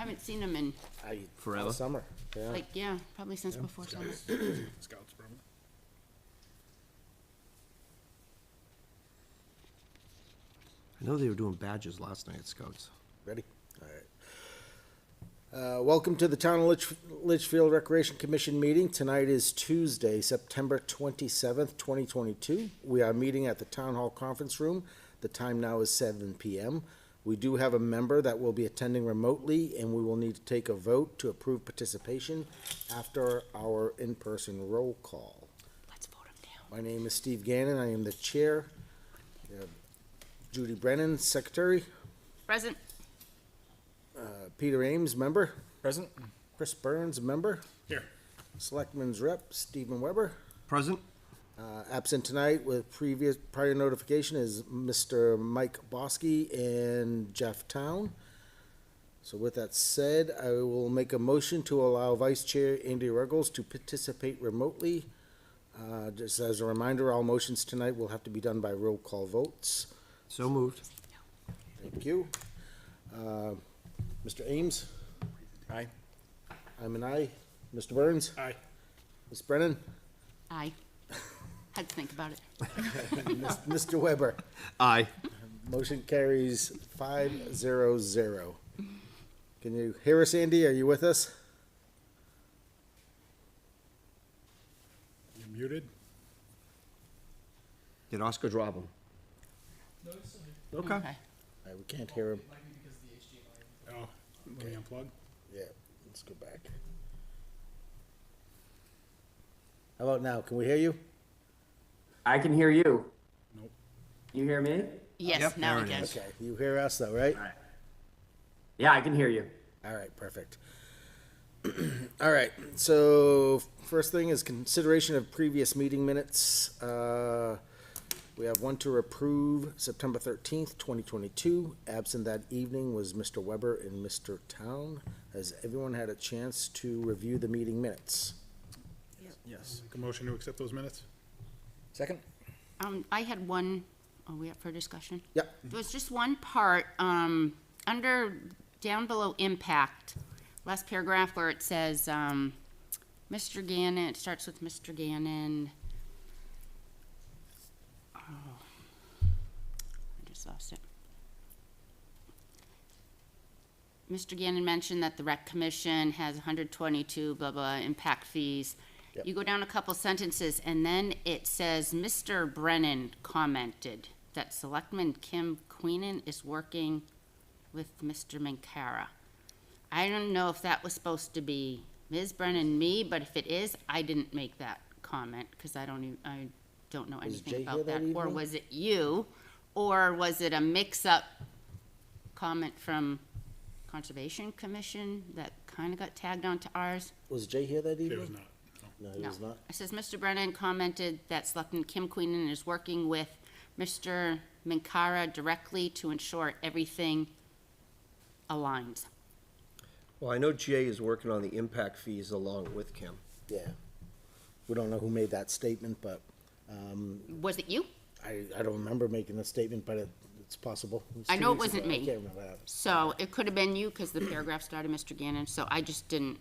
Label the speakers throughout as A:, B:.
A: haven't seen him in,
B: Forever.
C: All summer, yeah.
A: like, yeah, probably since before summer.
D: Scouts, probably.
B: I know they were doing badges last night at Scouts.
C: Ready? All right. Welcome to the Town of Litchfield Recreation Commission meeting. Tonight is Tuesday, September 27th, 2022. We are meeting at the Town Hall Conference Room. The time now is 7 p.m. We do have a member that will be attending remotely, and we will need to take a vote to approve participation after our in-person roll call.
A: Let's vote him down.
C: My name is Steve Gannon. I am the chair. We have Judy Brennan, secretary.
A: Present.
C: Peter Ames, member.
D: Present?
C: Chris Burns, member.
D: Here.
C: Selectman's rep, Stephen Weber.
B: Present?
C: Absent tonight with prior notification is Mr. Mike Bosky and Jeff Town. So with that said, I will make a motion to allow Vice Chair Andy Ruggles to participate remotely. Just as a reminder, all motions tonight will have to be done by roll call votes.
B: So moved.
C: Thank you. Mr. Ames?
D: Aye.
C: I'm an aye. Mr. Burns?
D: Aye.
C: Ms. Brennan?
A: Aye. Had to think about it.
C: Mr. Weber?
B: Aye.
C: Motion carries 5-0-0. Can you hear us, Andy? Are you with us?
D: You muted?
B: Did Oscar drop him?
E: No, it's still here.
B: Okay.
C: All right, we can't hear him.
E: It might be because of the HDMI.
D: Oh, let me unplug.
C: Yeah, let's go back. How about now? Can we hear you?
F: I can hear you.
D: Nope.
F: You hear me?
A: Yes,
B: Yep,
A: now
B: there
A: we
B: it
A: can.
B: is.
C: Okay, you hear us though, right?
F: All right. Yeah, I can hear you.
C: All right, perfect. All right, so first thing is consideration of previous meeting minutes. We have one to approve September 13th, 2022. Absent that evening was Mr. Weber and Mr. Town. Has everyone had a chance to review the meeting minutes?
D: Yes. Make a motion to accept those minutes?
C: Second?
A: I had one, are we up for discussion?
C: Yep.
A: There was just one part, under, down below impact, last paragraph where it says, Mr. Gannon, it starts with Mr. Gannon. Oh, I just lost it. Mr. Gannon mentioned that the rec commission has 122 blah blah impact fees.
C: Yep.
A: You go down a couple sentences and then it says, Mr. Brennan commented that Selectman Kim Queenan is working with Mr. Minkara. I don't know if that was supposed to be Ms. Brennan, me, but if it is, I didn't make that comment because I don't know
C: Jay
A: anything
C: here
A: about
C: that
A: that. Or
C: evening?
A: was it you? Or was it a mix-up comment from Conservation Commission that kind of got tagged onto ours?
C: Was Jay here that evening?
D: It was not. No.
C: No, he was not.
A: It says, Mr. Brennan commented that Selectman Kim Queenan is working with Mr. Minkara directly to ensure everything aligns.
B: Well, I know Jay is working on the impact fees along with Kim.
C: Yeah. We don't know who made that statement, but
A: Was it you?
C: I don't remember making the statement, but it's possible. was
A: I
C: 2
A: know it
C: weeks
A: wasn't
C: ago. I
A: me.
C: can't remember that.
A: So it could have been you because the paragraph started Mr. Gannon, so I just didn't.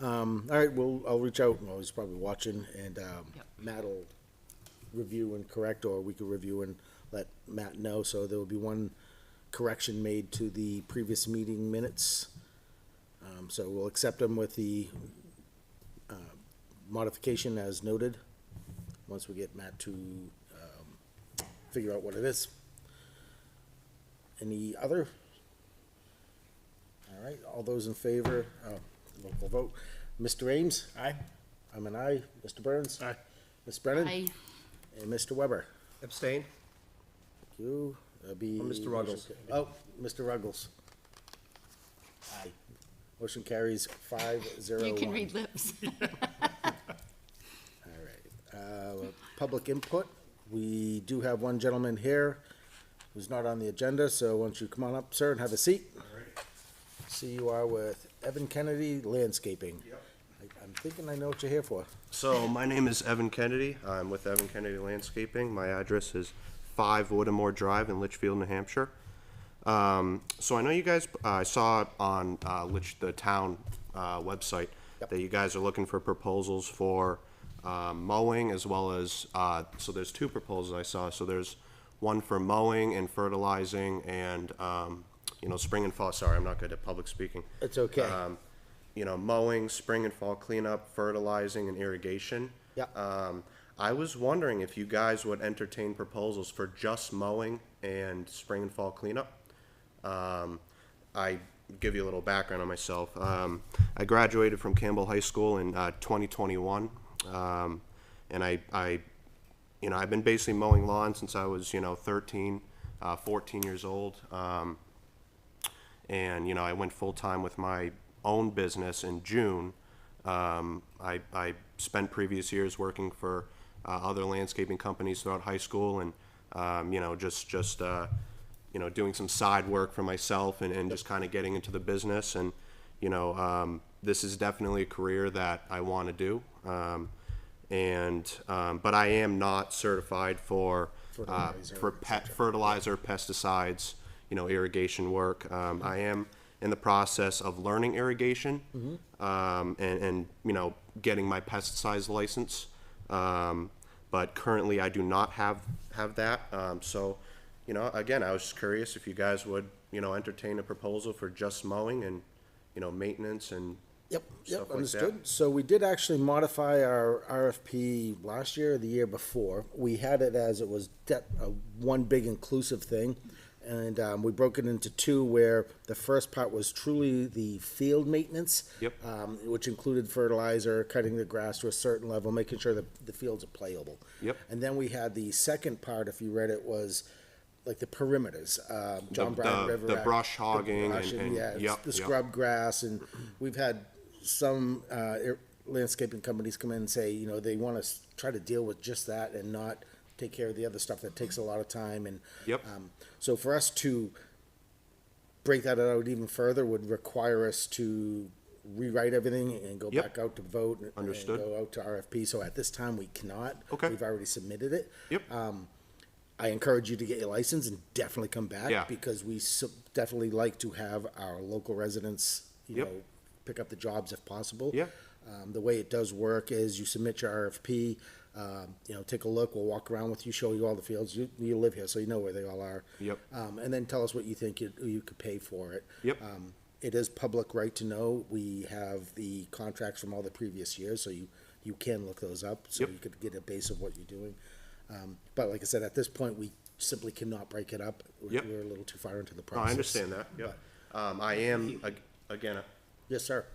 C: All right, I'll reach out. Well, he's probably watching, and
A: Yep.
C: Matt will review and correct, or we could review and let Matt know. So there will be one correction made to the previous meeting minutes. So we'll accept them with the modification as noted, once we get Matt to figure out what it is. Any other? All right, all those in favor, local vote. Mr. Ames?
D: Aye.
C: I'm an aye. Mr. Burns?
D: Aye.
C: Ms. Brennan?
A: I,
C: And Mr. Weber?
B: Abstain?
C: Thank you. That'll be.
B: Or Mr. Ruggles.
C: Oh, Mr. Ruggles. Aye. Motion carries 5-0-1.
A: you can read lips.
C: All right. Public input. We do have one gentleman here who's not on the agenda, so why don't you come on up, sir, and have a seat? See, you are with Evan Kennedy Landscaping.
B: Yep.
C: I'm thinking I know what you're here for.
G: So my name is Evan Kennedy. I'm with Evan Kennedy Landscaping. My address is 5 Watermore Drive in Litchfield, New Hampshire. So I know you guys, I saw on the town website that you guys are looking for proposals for mowing as well as, so there's two proposals I saw. So there's one for mowing and fertilizing and, spring and fall. Sorry, I'm not good at public speaking.
C: It's okay.
G: Mowing, spring and fall cleanup, fertilizing, and irrigation.
C: Yeah.
G: I was wondering if you guys would entertain proposals for just mowing and spring and fall cleanup. I give you a little background on myself. I graduated from Campbell High School in 2021, and I've been basically mowing lawns since I was 13, 14 years old, and I went full time with my own business in June. I spent previous years working for other landscaping companies throughout high school, and doing some side work for myself and just kind of getting into the business. And this is definitely a career that I want to do. But I am not certified for fertilizer, pesticides, irrigation work. I am in the process of learning irrigation, and getting my pesticides license. But currently I do not have that. So, again, I was just curious if you guys would, entertain a proposal for just mowing and, maintenance and
C: Yep,
G: stuff like
C: understood.
G: that.
C: So we did actually modify our RFP last year or the year before. We had it as it was one big inclusive thing. And we broke it into two, where the first part was truly the field maintenance.
G: Yep.
C: Which included fertilizer, cutting the grass to a certain level, making sure that the fields are playable.
G: Yep.
C: And then we had the second part, if you read it, was like the perimeters. John Bryan River.
G: the brush hogging and
C: yeah,
G: yep,
C: the
G: yep.
C: scrub grass. And we've had some landscaping companies come in and say, they want to try to deal with just that and not take care of the other stuff that takes a lot of time. And
G: Yep.
C: so for us to break that out even further would require us to rewrite everything and go
G: Yep.
C: back out to vote.
G: Understood.
C: And go out to RFP. So at this time, we cannot.
G: Okay.
C: We've already submitted it.
G: Yep.
C: I encourage you to get your license and definitely come back.
G: Yeah.
C: Because we definitely like to have our local residents,
G: Yep.
C: pick up the jobs if possible.
G: Yeah.
C: The way it does work is you submit your RFP, take a look, we'll walk around with you, show you all the fields. You live here, so you know where they all are.
G: Yep.
C: And then tell us what you think you could pay for it.
G: Yep.
C: It is public right to know. We have the contracts from all the previous years, so you can look those up, so
G: Yep.
C: you could get a base of what you're doing. But like I said, at this point, we simply cannot break it up.
G: Yep.
C: We're a little too far into the
G: No,
C: process.
G: I understand that, yep. I am, again,
C: Yes, sir.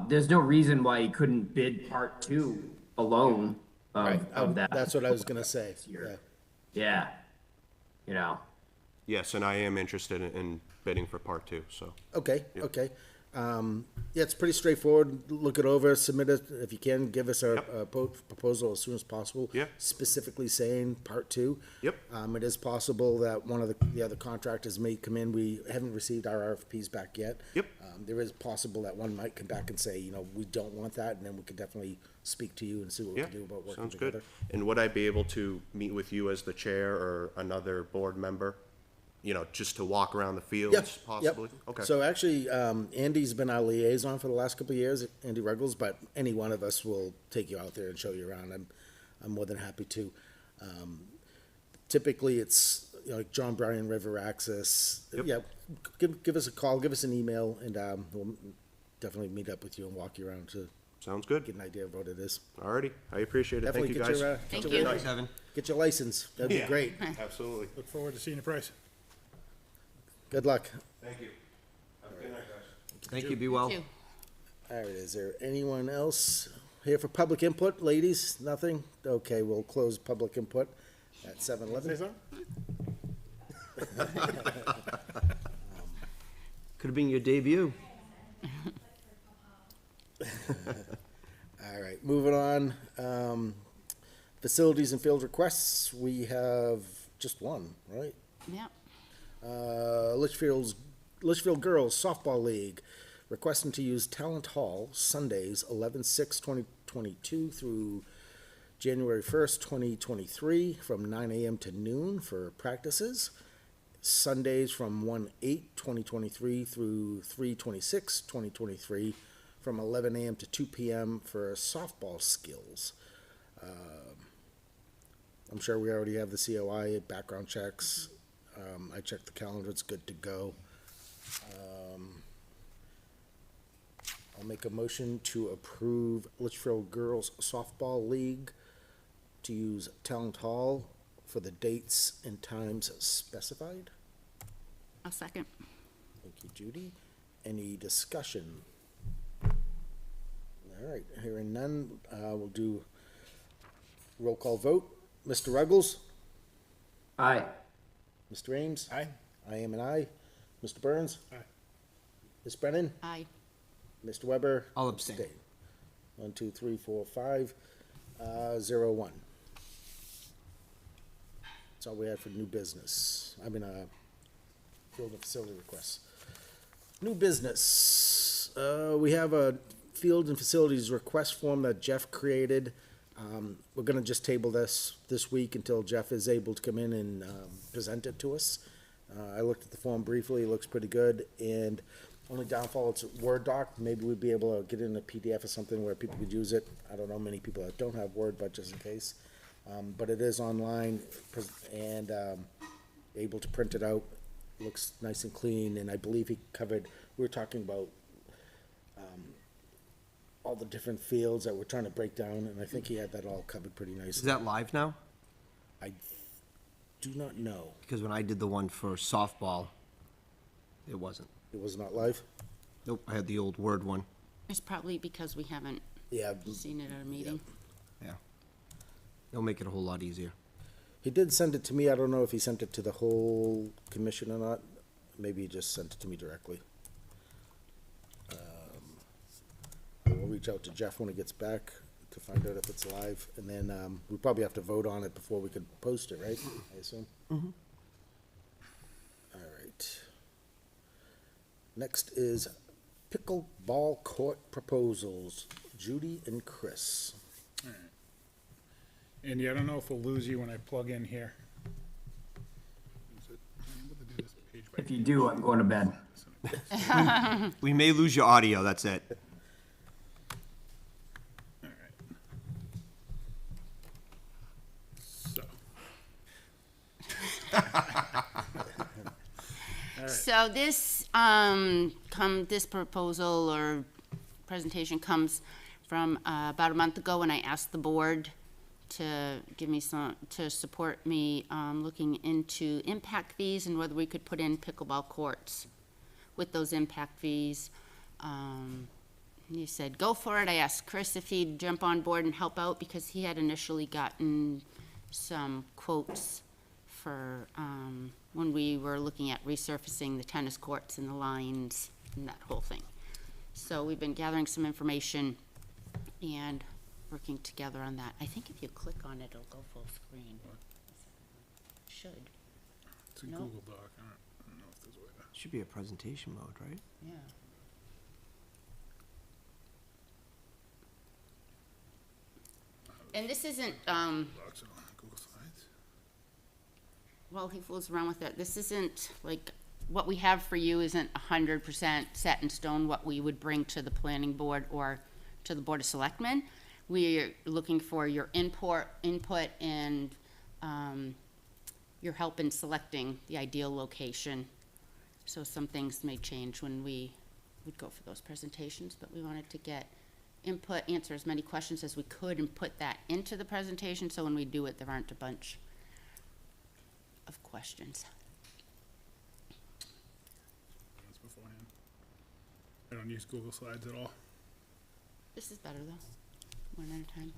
F: There's no reason why you couldn't bid part two alone of that.
C: That's what I was gonna say.
F: Year.
C: Yeah.
F: Yeah.
G: yes, and I am interested in bidding for part two, so.
C: Okay,
G: Yep.
C: okay. Yeah, it's pretty straightforward. Look it over, submit it, if you can, give us a proposal as soon as possible.
G: Yeah.
C: Specifically saying part two.
G: Yep.
C: It is possible that one of the other contractors may come in. We haven't received our RFPs back yet.
G: Yep.
C: There is possible that one might come back and say, we don't want that, and then we could definitely speak to you and see what we
G: Yeah,
C: can do about working
G: sounds
C: together.
G: good. And would I be able to meet with you as the chair or another board member? Just to walk around the fields,
C: Yep,
G: possibly?
C: yep.
G: Okay.
C: So actually, Andy's been our liaison for the last couple of years, Andy Ruggles, but any one of us will take you out there and show you around. I'm more than happy to. Typically, it's, like John Bryan River access.
G: Yep.
C: Yeah, give us a call, give us an email, and we'll definitely meet up with you and walk you around to
G: Sounds good.
C: get an idea of what it is.
G: Alrighty, I appreciate it. Thank
C: Definitely
G: you,
C: get
G: guys.
C: your,
A: Thank
C: get
A: you.
C: your,
G: Evan.
C: get your license. That'd be
G: Yeah.
C: great.
G: Absolutely.
D: Look forward to seeing the price.
C: Good luck.
G: Thank you. Have a good night, guys.
H: Thank you, be well.
A: Thank you.
C: All right, is there anyone else here for public input? Ladies, nothing? Okay, we'll close public input at 7:11.
D: Say something?
H: Could have been your debut.
C: All right, moving on. Facilities and field requests, we have just one, right?
A: Yeah.
C: Litchfield Girls Softball League requesting to use Talent Hall Sundays 11/6/2022 through January 1st, 2023, from 9 a.m. to noon for practices. Sundays from 1/8/2023 through 3/26/2023, from 11 a.m. to 2 p.m. for softball skills. I'm sure we already have the COI, background checks. I checked the calendar, it's good to go. I'll make a motion to approve Litchfield Girls Softball League to use Talent Hall for the dates and times specified.
A: I'll second.
C: Thank you, Judy. Any discussion? All right, hearing none, we'll do roll call vote. Mr. Ruggles?
F: Aye.
C: Mr. Ames?
D: Aye.
C: I am an aye. Mr. Burns?
D: Aye.
C: Ms. Brennan?
A: Aye.
C: Mr. Weber?
H: I'll abstain.
C: 1, 2, 3, 4, 5, 0, 1. That's all we had for new business. Field and facility requests. New business. We have a field and facilities request form that Jeff created. We're gonna just table this week until Jeff is able to come in and present it to us. I looked at the form briefly, it looks pretty good, and only downfall, it's a Word doc. Maybe we'd be able to get it in a PDF or something where people could use it. I don't know many people that don't have Word, but just in case. But it is online and able to print it out. Looks nice and clean, and I believe he covered, we were talking about all the different fields that we're trying to break down, and I think he had that all covered pretty
H: Is
C: nicely.
H: that live now?
C: I do not know.
H: Because when I did the one for softball, it wasn't.
C: It was not live?
H: Nope, I had the old Word one.
A: It's probably because we haven't
C: Yeah,
A: seen it at a meeting.
H: Yeah. It'll make it a whole lot easier.
C: he did send it to me. I don't know if he sent it to the whole commission or not. Maybe he just sent it to me directly. We'll reach out to Jeff when he gets back to find out if it's live, and then we probably have to vote on it before we could post it, right? I assume? Mm-hmm. All right. Next is pickleball court proposals, Judy and Chris.
D: Andy, I don't know if we'll lose you when I plug in here. Is it- I'm able to do this page by
F: If you do, I'm going to bed.
H: We may lose your audio, that's it.
D: All right. So.
A: So this, this proposal or presentation comes from, about a month ago when I asked the board to give me to support me, looking into impact fees and whether we could put in pickleball courts with those impact fees. He said, go for it. I asked Chris if he'd jump on board and help out because he had initially gotten some quotes for, when we were looking at resurfacing the tennis courts and the lines and that whole thing. So we've been gathering some information and working together on that. I think if you click on it, it'll go full screen. Should,
D: It's a
A: No.
D: Google Doc. I don't know if there's a way to.
H: Should be a presentation mode, right?
A: yeah. And this isn't,
D: Docs on Google Slides.
A: well, he fools around with it. This isn't, like, what we have for you isn't 100% set in stone what we would bring to the planning board or to the Board of Selectmen. We're looking for your input and, your help in selecting the ideal location. So some things may change when we would go for those presentations, but we wanted to get input, answer as many questions as we could and put that into the presentation, so when we do it, there aren't a bunch of questions.
D: That's beforehand. I don't use Google Slides at all.
A: This is better though, one at a time.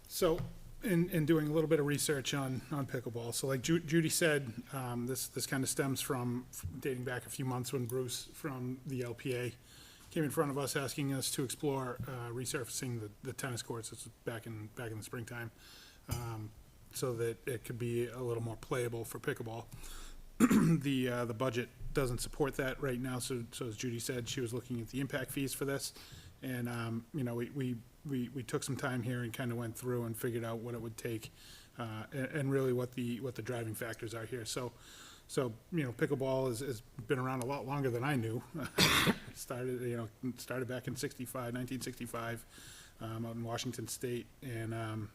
D: So, in doing a little bit of research on pickleball, so like Judy said, this kind of stems from dating back a few months when Bruce from the LPA came in front of us asking us to explore resurfacing the tennis courts. This was back in the springtime, so that it could be a little more playable for pickleball. The budget doesn't support that right now, so as Judy said, she was looking at the impact fees for this, and you know, we took some time here and kind of went through and figured out what it would take and really what the driving factors are here. So, pickleball has been around a lot longer than I knew. Started back in 1965, out in Washington State, and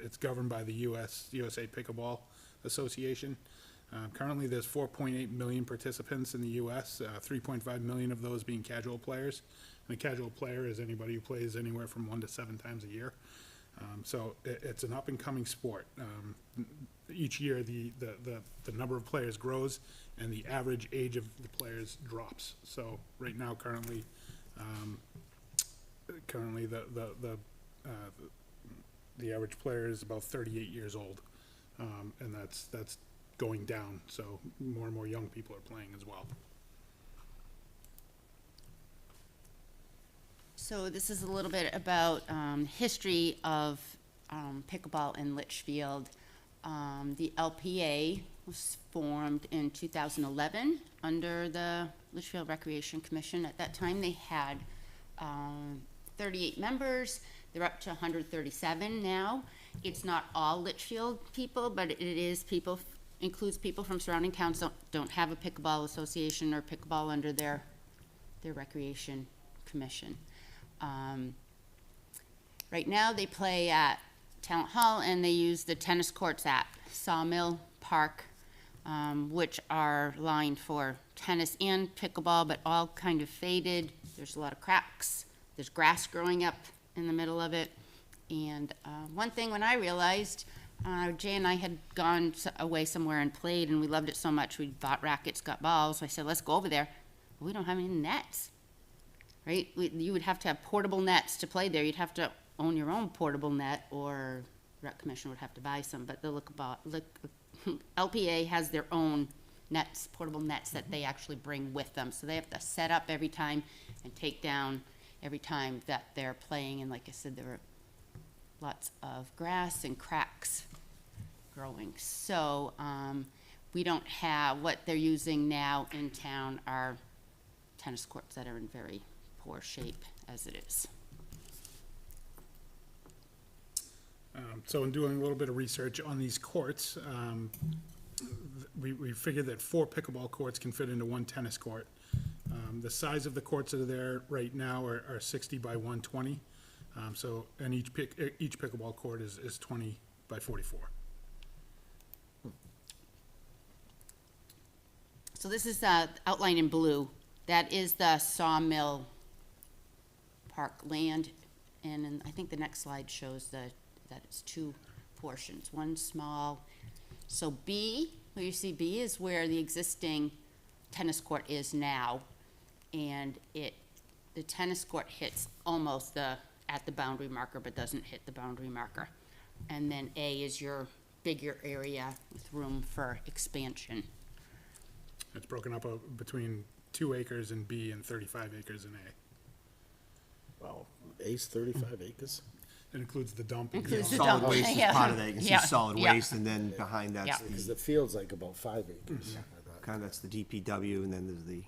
D: it's governed by the USA Pickleball Association. Currently, there's 4.8 million participants in the U.S., 3.5 million of those being casual players. And a casual player is anybody who plays anywhere from 1 to 7 times a year. So it's an up-and-coming sport. Each year, the number of players grows, and the average age of the players drops. So right now, currently, the average player is about 38 years old, and that's going down. So more and more young people are playing as well.
A: So this is a little bit about history of pickleball in Litchfield. The LPA was formed in 2011 under the Litchfield Recreation Commission. At that time, they had 38 members. They're up to 137 now. It's not all Litchfield people, but it is people, includes people from surrounding towns that don't have a pickleball association or pickleball under their recreation commission. Right now, they play at Talent Hall, and they use the tennis courts at Sawmill Park, which are lined for tennis and pickleball, but all kind of faded. There's a lot of cracks. There's grass growing up in the middle of it. And one thing when I realized, Jay and I had gone away somewhere and played, and we loved it so much, we bought rackets, got balls. So I said, let's go over there. Well, we don't have any nets. Right? You would have to have portable nets to play there. You'd have to own your own portable net, or Rec Commission would have to buy some. But the LPA has their own nets, portable nets that they actually bring with them. So they have to set up every time and take down every time that they're playing. And like I said, there are lots of grass and cracks growing. So we don't have, what they're using now in town are tennis courts that are in very poor shape as it is.
D: So in doing a little bit of research on these courts, we figured that 4 pickleball courts can fit into 1 tennis court. The size of the courts that are there right now are 60 by 120. And each pickleball court is 20 by 44.
A: So this is outlined in blue. That is the Sawmill Park land, and I think the next slide shows that it's 2 portions, one small. So B, where you see B, is where the existing tennis court is now, and the tennis court hits almost at the boundary marker, but doesn't hit the boundary marker. And then A is your bigger area with room for expansion.
D: It's broken up between 2 acres in B and 35 acres in A.
C: Wow, A's 35 acres?
D: It includes the dump.
A: Includes the
H: Solid
A: dump.
H: waste is
A: Yeah.
H: part of that. You can see
A: Yeah.
H: solid
A: Yeah.
H: waste, and then behind that's
A: Yeah.
C: Because
H: the,
C: the field's like about 5 acres.
H: kind of that's the DPW, and then there's the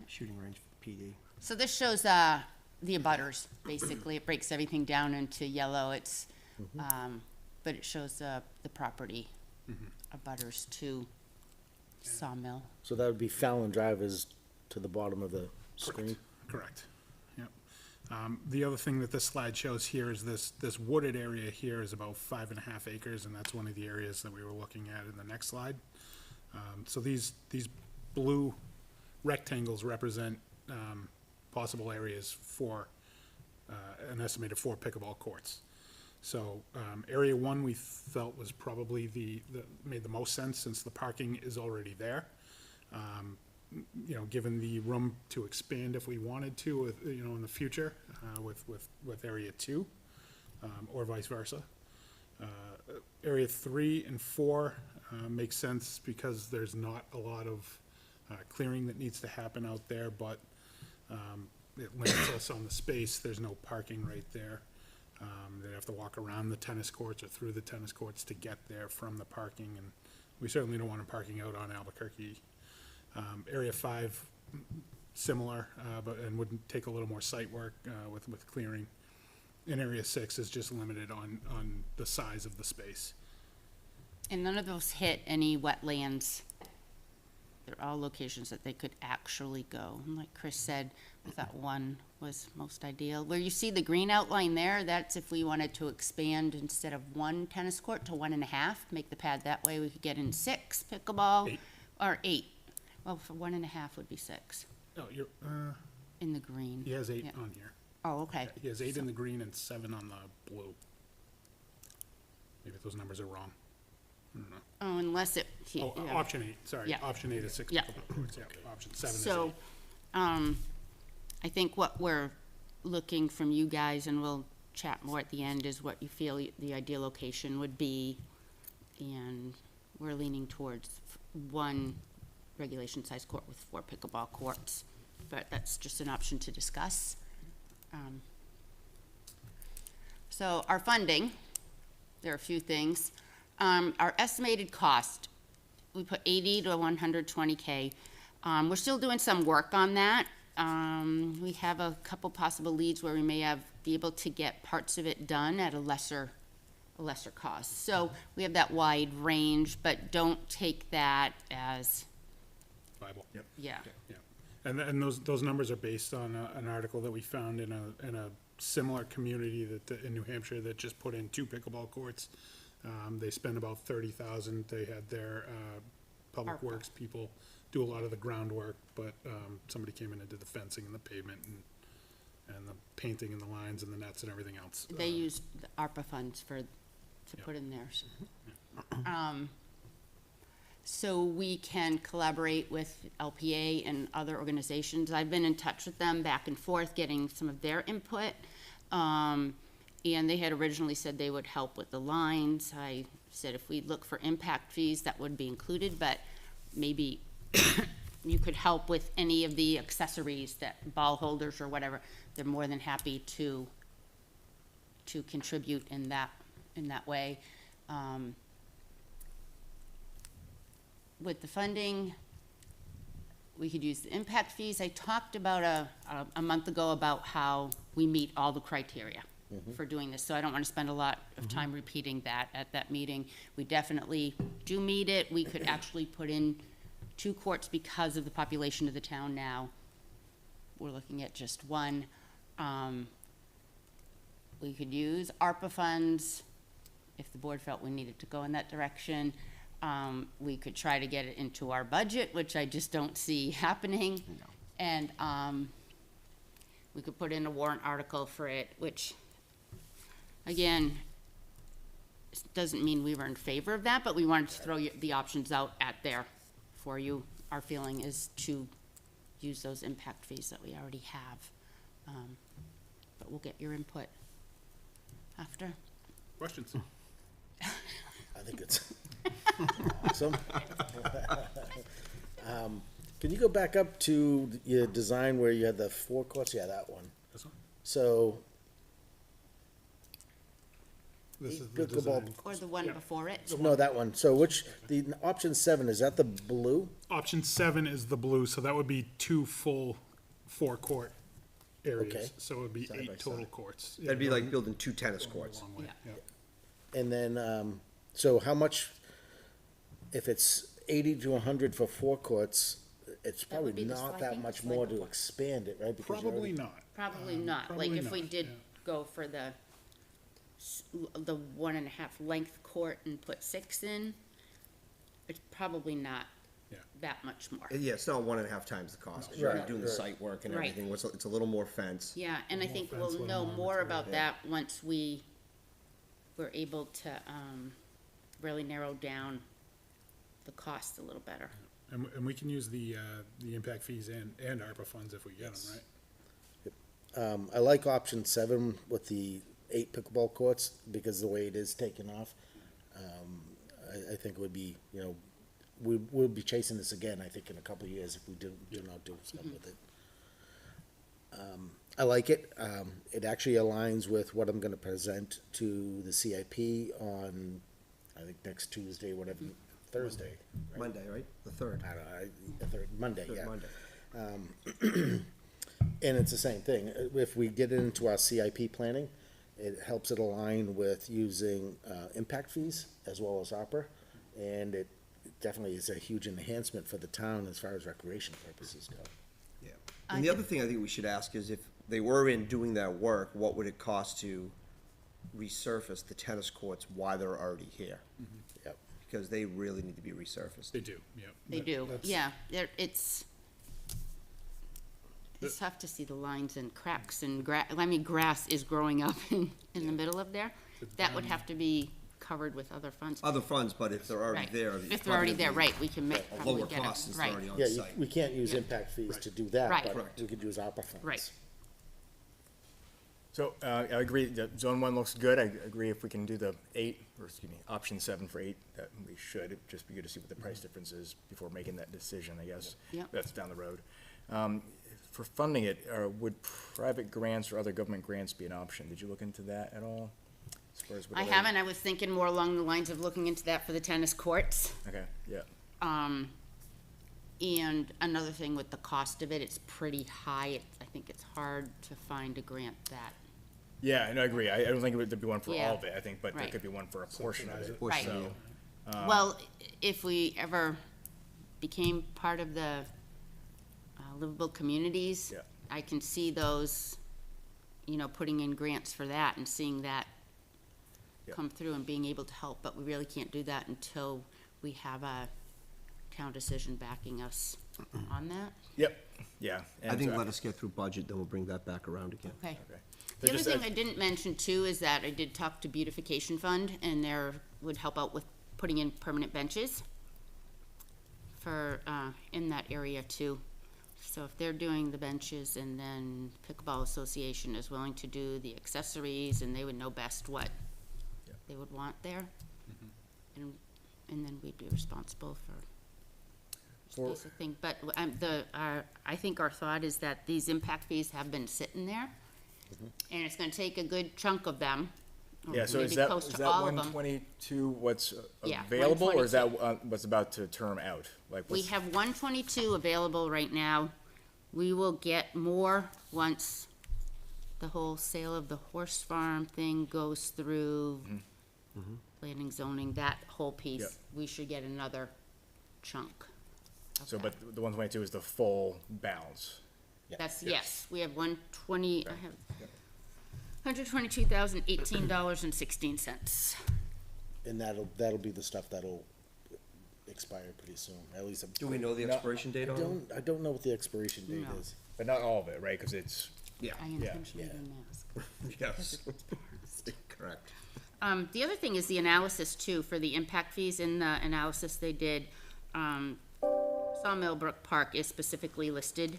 H: shooting range for PD.
A: So this shows the abutters, basically. It breaks everything down into yellow. It's, but it shows the property abutters to Sawmill.
C: So that would be Fallon Drive is to the bottom of the screen?
D: Correct. Yep. The other thing that this slide shows here is this wooded area here is about 5.5 acres, and that's one of the areas that we were looking at in the next slide. So these blue rectangles represent possible areas for an estimated 4 pickleball courts. So area 1 we felt was probably made the most sense, since the parking is already there. Given the room to expand if we wanted to, in the future, with area 2, or vice versa. Area 3 and 4 makes sense because there's not a lot of clearing that needs to happen out there, but it limits us on the space. There's no parking right there. They'd have to walk around the tennis courts or through the tennis courts to get there from the parking, and we certainly don't want them parking out on Albuquerque. Area 5, similar, and would take a little more site work with clearing. And Area 6 is just limited on the size of the space.
A: And none of those hit any wetlands. They're all locations that they could actually go. And like Chris said, I thought one was most ideal. Where you see the green outline there, that's if we wanted to expand instead of 1 tennis court to 1.5, make the pad that way, we could get in 6 pickleball.
D: 8.
A: Or 8. Well, for 1.5 would be 6
D: No, you're,
A: in the green.
D: he has 8
A: Yeah.
D: on here.
A: Oh, okay.
D: He has 8 in the green and 7 on the blue. Maybe those numbers are wrong. I don't know.
A: Oh, unless it,
D: Oh,
A: yeah.
D: option 8, sorry.
A: Yeah.
D: Option 8 is 6
A: Yeah.
D: pickleball courts, yeah. Option 7 is 8.
A: So, I think what we're looking from you guys, and we'll chat more at the end, is what you feel the ideal location would be. And we're leaning towards 1 regulation size court with 4 pickleball courts. But that's just an option to discuss. So our funding, there are a few things. Our estimated cost, we put 80 to 120K. We're still doing some work on that. We have a couple possible leads where we may be able to get parts of it done at a lesser cost. So we have that wide range, but don't take that as,
D: Bible.
A: yeah.
D: Yeah, and those numbers are based on an article that we found in a similar community in New Hampshire that just put in 2 pickleball courts. They spent about 30,000. They had their public
A: ARPA.
D: works people do a lot of the groundwork, but somebody came in and did the fencing and the pavement and the painting and the lines and the nets and everything else.
A: They used the ARPA funds to
D: Yeah.
A: put in there. So we can collaborate with LPA and other organizations. I've been in touch with them back and forth, getting some of their input. And they had originally said they would help with the lines. I said if we look for impact fees, that would be included, but maybe you could help with any of the accessories, that ball holders or whatever. They're more than happy to contribute in that way. With the funding, we could use the impact fees. I talked about a month ago about how we meet all the criteria for doing this, so I don't want to spend a lot of time repeating that at that meeting. We definitely do meet it. We could actually put in 2 courts because of the population of the town now. We're looking at just 1. We could use ARPA funds if the board felt we needed to go in that direction. We could try to get it into our budget, which I just don't see happening. And we could put in a warrant article for it, which, again, doesn't mean we were in favor of that, but we wanted to throw the options out there for you. Our feeling is to use those impact fees that we already have. But we'll get your input after.
D: Questions?
C: I think it's awesome. Can you go back up to your design where you had the 4 courts? Yeah, that one.
D: This one?
C: So,
D: This is the
C: Pickleball.
D: design.
A: Or the one
D: Yeah.
A: before it.
C: no, that one. So the option 7, is that the blue?
D: Option 7 is the blue, so that would be 2 full 4-court areas.
C: Okay.
D: So it would be
B: Side by
D: 8 total
B: side.
D: courts.
B: That'd be like building 2 tennis
D: Going a
B: courts.
D: long way,
A: Yeah.
D: yeah.
C: And then, so how much, if it's 80 to 100 for 4 courts, it's
A: That would
C: probably
A: be the
C: not
A: I
C: that
A: think
C: much
A: the
C: more
A: select
C: to
A: board.
C: expand it, right? Because you
D: Probably
C: already-
D: not.
A: Probably not, like
D: probably
A: if we
D: not,
A: did
D: yeah.
A: go for the 1.5 length court and put 6 in, it's probably not
D: Yeah.
A: that much more.
B: Yeah, it's not 1.5 times the cost, 'cause you're already
C: Right,
B: doing the
C: right.
B: site work and
A: Right.
B: everything, it's a little more fence.
A: Yeah, and I
D: More
A: think
D: fence,
A: we'll
D: little
A: know
D: more
A: more
D: material.
A: about that once we were able to, really narrow down the cost a little better.
D: And we can use the impact fees and ARPA funds if we get them, right?
C: I like option 7 with the 8 pickleball courts because the way it is taken off. I think it would be, we'll be chasing this again, I think, in a couple of years if we do not do something with it. I like it. It actually aligns with what I'm gonna present to the CIP on, I think, next Tuesday, whatever, Thursday. right?
B: Monday, right? The 3rd.
C: I don't know, the third, Monday,
B: Third
C: yeah.
B: Monday.
C: And it's the same thing. If we get it into our CIP planning, it helps it align with using impact fees as well as ARPA. And it definitely is a huge enhancement for the town as far as recreation purposes go.
B: Yeah. And the other thing I think we should ask is if they were in doing that work, what would it cost to resurface the tennis courts while they're already here?
C: Yep.
B: Because they really need to be resurfaced.
D: They do, yeah.
A: They do,
D: That's-
A: yeah, it's tough to see the lines and cracks and grass is growing up in the middle of there. That would have to be covered with other funds.
B: Other funds, but if they're already
A: Right.
B: there.
A: If they're already there, right, we can make,
B: A
A: probably
B: lower
A: get
B: cost
A: it,
B: since
A: right,
B: they're already on
C: Yeah,
B: site.
C: we can't use impact fees to do that,
A: Right.
C: but
B: Correct.
C: we could use ARPA funds.
A: right.
I: So, I agree, that zone one looks good, I agree if we can do the option 7 for 8, that we should, it'd just be good to see what the price difference is before making that decision, I guess.
A: Yep.
I: That's down the road. For funding it, would private grants or other government grants be an option? Did you look into that at all? As far as what
A: I
I: other-
A: haven't, I was thinking more along the lines of looking into that for the tennis courts.
I: Okay, yeah,
A: And another thing with the cost of it, it's pretty high, I think it's hard to find a grant that,
I: yeah, no, I agree, I don't think there'd be one for
A: Yeah.
I: all of it, I think, but there
A: Right.
I: could be one for a portion of it.
A: Right.
I: So,
A: well, if we ever became part of the livable communities,
I: Yeah.
A: I can see those, putting in grants for that and seeing that
I: Yeah.
A: come through and being able to help, but we really can't do that until we have a town decision backing us on that.
I: Yep, yeah.
B: I
I: and
B: think
I: so-
B: let us get through budget, then we'll bring that back around again.
A: Okay.
I: Okay.
A: The
I: So
A: other
I: just,
A: thing I didn't mention too is that I did talk to Beautification Fund, and there would help out with putting in permanent benches for, in that area too. So if they're doing the benches, and then Pickleball Association is willing to do the accessories, and they would know best what
I: Yeah.
A: they would want there. And then we'd be responsible for this basic thing. But I think our thought is that these impact fees have been sitting there, and it's gonna take a good chunk of them, or
I: Yeah, so is
A: maybe
I: that,
A: close
I: is
A: to
I: that
A: all of
I: one
A: them.
I: twenty-two what's
A: Yeah,
I: available, or is that
A: 122.
I: what's about to term out? Like,
A: We
I: what's,
A: have 122 available right now. We will get more once the whole sale of the horse farm thing goes through, planning, zoning, that whole piece.
I: Yep.
A: We should get another chunk of
I: so,
A: that.
I: but the one twenty-two is the full balance.
A: That's, yes, we have 120, I have $122,018.16.
C: And that'll be the stuff that'll expire pretty soon, at least.
B: Do we know the expiration date on it?
C: I don't know what the expiration date
A: No.
C: is.
I: But not all of it, right? Because it's,
A: I intentionally didn't ask.
B: Yes. Correct.
A: The other thing is the analysis too, for the impact fees. In the analysis they did, Sawmill Brook Park is specifically listed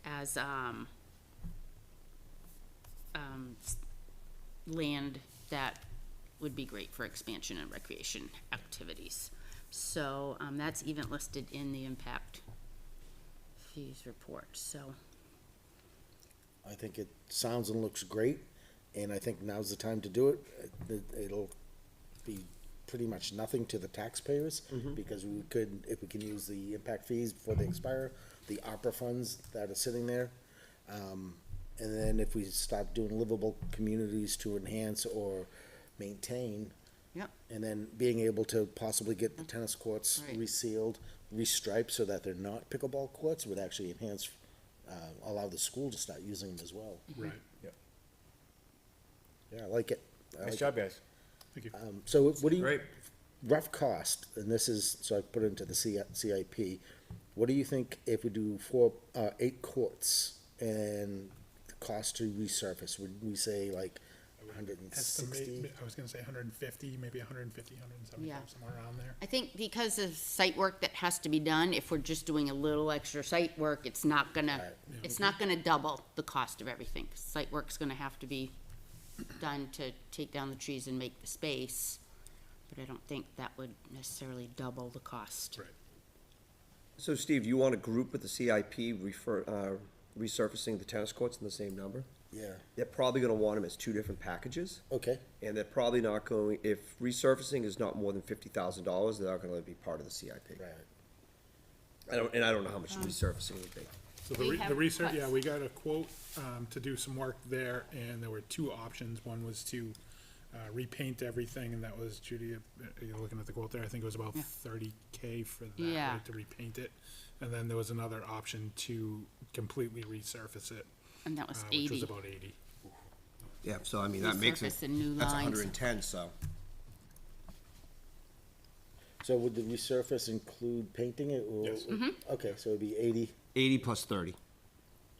A: as, land that would be great for expansion and recreation activities. So, that's even listed in the impact fees report, so.
C: I think it sounds and looks great, and I think now's the time to do it. It'll be pretty much nothing to the taxpayers, because we could, if we can use the impact fees before they expire, the ARPA funds that are sitting there. And then if we start doing livable communities to enhance or maintain,
A: Yep.
C: and then being able to possibly get the tennis courts
A: Right.
C: resealed, restriped, so that they're not pickleball courts, would actually enhance, allow the school to start using them as well.
D: Right.
C: Yeah, I like it. I
I: nice
C: like
I: job, guys.
D: Thank you.
C: So what do you?
B: Great.
C: Rough cost, and this is, so I put it into the CIP, what do you think if we do 8 courts and the cost to resurface, would we say like hundred and sixty?
D: Estimate, I was gonna say 150, maybe 150, 175,
A: Yeah.
D: somewhere around there.
A: I think because of site work that has to be done, if we're just doing a little extra site work, it's not gonna double the cost of everything. Site work's gonna have to be done to take down the trees and make the space, but I don't think that would necessarily double the cost.
D: Right.
B: So Steve, you want to group with the CIP resurfacing the tennis courts in the same number?
C: Yeah,
B: They're probably gonna want them as 2 different packages,
C: okay,
B: and they're probably not going, if resurfacing is not more than $50,000, they're not gonna be part of the CIP.
C: right.
B: I don't know how much resurfacing would be.
D: So
A: We
D: the
A: have
D: research, yeah,
A: cuts.
D: we got a quote, to do some work there, and there were 2 options. One was to, repaint everything, and that was, Judy, you're looking at the quote there, I think it was about
A: Yeah.
D: 30K for that,
A: Yeah.
D: right, to repaint it. And then there was another option to completely resurface it,
A: And that was
D: which was
A: 80.
D: about 80.
B: Yeah, so I mean, that makes it,
A: Resurface and new
B: that's
A: lines.
B: 110, so.
C: So would the resurface include painting it? Or-
D: Yes.
C: Okay, so it'd be 80?
B: 80 plus 30.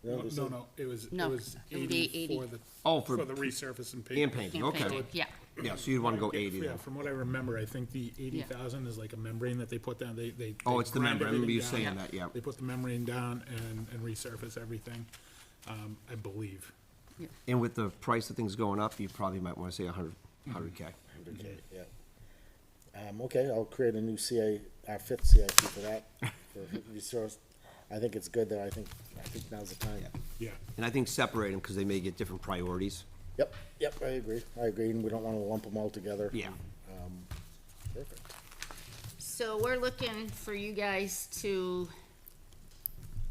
D: No,
C: this
D: no,
C: is-
D: no, it was
A: No, it would be 80.
D: for the,
B: Oh,
D: for
B: for,
D: the resurface and
B: and
D: paint.
B: painting,
A: And
B: okay.
A: painting, yeah.
B: Yeah, so you'd wanna go 80
D: Yeah,
B: then.
D: from what I remember, I think the 80,000 is like a membrane that they put down, they.
B: Oh, it's the
D: grind
B: membrane. I remember
D: everything
B: you
D: down.
B: saying that, yeah.
D: They put the membrane down and resurface everything, I believe.
B: And with the price of things going up, you probably might wanna say 100K.
C: 100K, yeah. Okay, I'll create a new our fifth CIP for that, for resource. I think it's good though, I think now's the time.
D: Yeah,
B: And I think separate them, because they may get different priorities.
C: Yep, I agree, and we don't wanna lump them all together.
B: Yeah.
C: Perfect.
A: So we're looking for you guys to,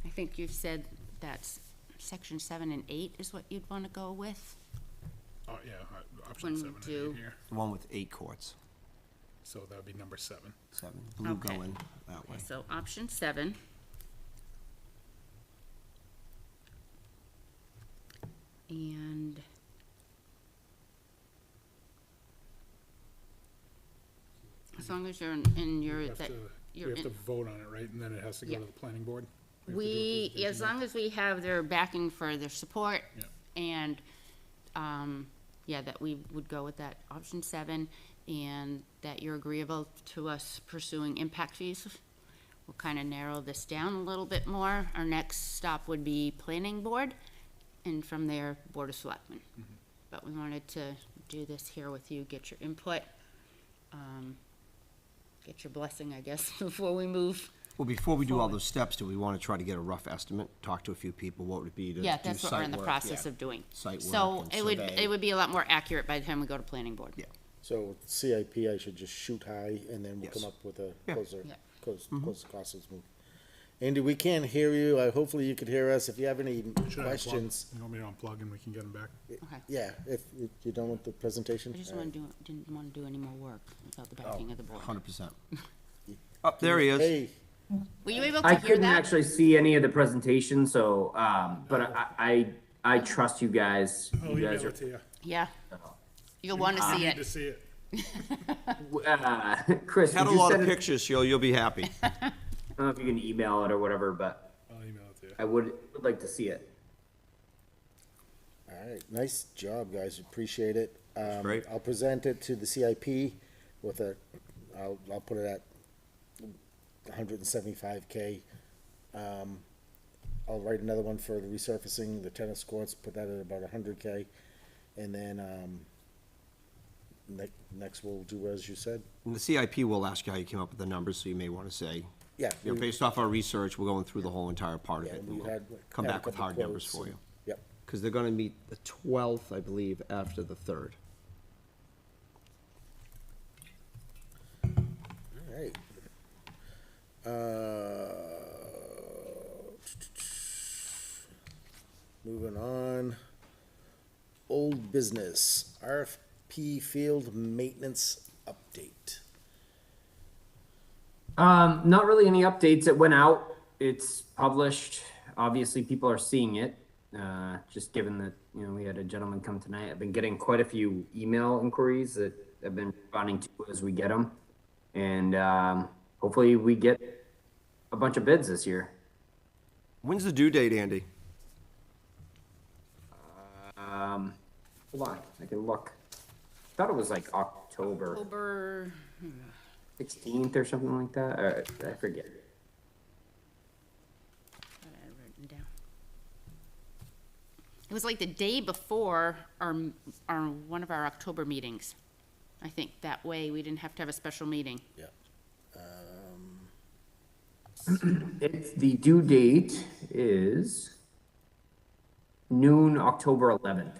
A: I think you've said that's section 7 and 8 is what you'd want to go with?
D: oh, yeah, option
A: When
D: 7 and
A: do-
D: 8 here,
B: The one with 8 courts,
D: so that would be number 7.
B: 7, blue
A: Okay.
B: going that way.
A: So option 7. And as long as you're in your,
D: We have
A: that,
D: to,
A: you're
D: we have to
A: in,
D: vote on it, right, and then it has to go
A: Yeah.
D: to the planning board? have to do a
A: we,
D: presentation
A: as
D: there?
A: long as we have their backing for their support
D: Yeah.
A: and, yeah, that we would go with that option 7 and that you're agreeable to us pursuing impact fees. We'll kind of narrow this down a little bit more. Our next stop would be planning board and from there, Board of Selectmen. But we wanted to do this here with you, get your input, get your blessing, I guess, before we move.
B: Well, before we do all
A: Forward.
B: those steps, do we wanna try to get a rough estimate, talk to a few people, what would it be to do
A: Yeah, that's what we're in the
B: site work?
A: process
B: Yeah.
A: of doing.
B: Site work
A: So
B: and
A: it would,
B: survey.
A: it would be a lot more accurate by the time we go to planning board.
B: Yeah.
C: So CIP, I should just shoot high, and then we'll
B: Yes.
C: come up with a
B: Yeah.
C: closer,
A: Yeah.
C: closer cost as move. Andy, we can't hear you, hopefully you could hear us, if you have any
D: Should I unplug?
C: questions.
D: You want me to unplug and we can get them back?
A: Okay.
C: Yeah, if you're done with the presentation.
A: I just
C: all right.
A: didn't want to do any more work without the backing of the board.
B: 100%. Oh, there he is.
C: Hey,
A: Were you able to
F: I
A: hear
F: couldn't
A: that?
F: actually see any of the presentation, so, but I trust you guys.
D: I'll
F: You guys
D: email
F: are,
D: it to you.
A: Yeah. You'll want to
D: You
A: see
D: need to
A: it.
D: see it.
F: Chris,
B: Had
F: would
B: a
F: you
B: lot of
F: send it?
B: pictures, so you'll be happy.
F: I don't know if you can email it or whatever, but
D: I'll email it to you.
F: I would like to see it.
C: all right, nice job, guys, appreciate it.
B: great.
C: I'll present it to the CIP with I'll put it at 175K. I'll write another one for the resurfacing, the tennis courts, put that at about 100K. And then, next we'll do as you said.
B: And the CIP will ask you how you came up with the numbers, so you may wanna say,
C: Yeah.
B: you know, based off our research, we're going through the whole entire part of
C: Yeah,
B: it.
C: we
B: and we'll
C: had-
B: come
C: had a
B: back with
C: couple
B: hard numbers
C: quotes
B: for you.
C: and- Yep.
B: Because they're gonna meet the 12th, I believe, after the 3rd.
C: All right. Moving on. Old business, RFP field maintenance update.
F: Not really any updates. It went out. It's published. Obviously, people are seeing it. Just given that, you know, we had a gentleman come tonight. I've been getting quite a few email inquiries that I've been responding to as we get them. And hopefully we get a bunch of bids this year.
B: When's the due date, Andy?
F: Hold on, I can look. Thought it was like October
A: October,
F: 16th or something like that. Or, I forget.
A: what I had written down. It was like the day before our one of our October meetings. I think that way we didn't have to have a special meeting.
C: Yeah.
F: It's the due date is noon, October 11th.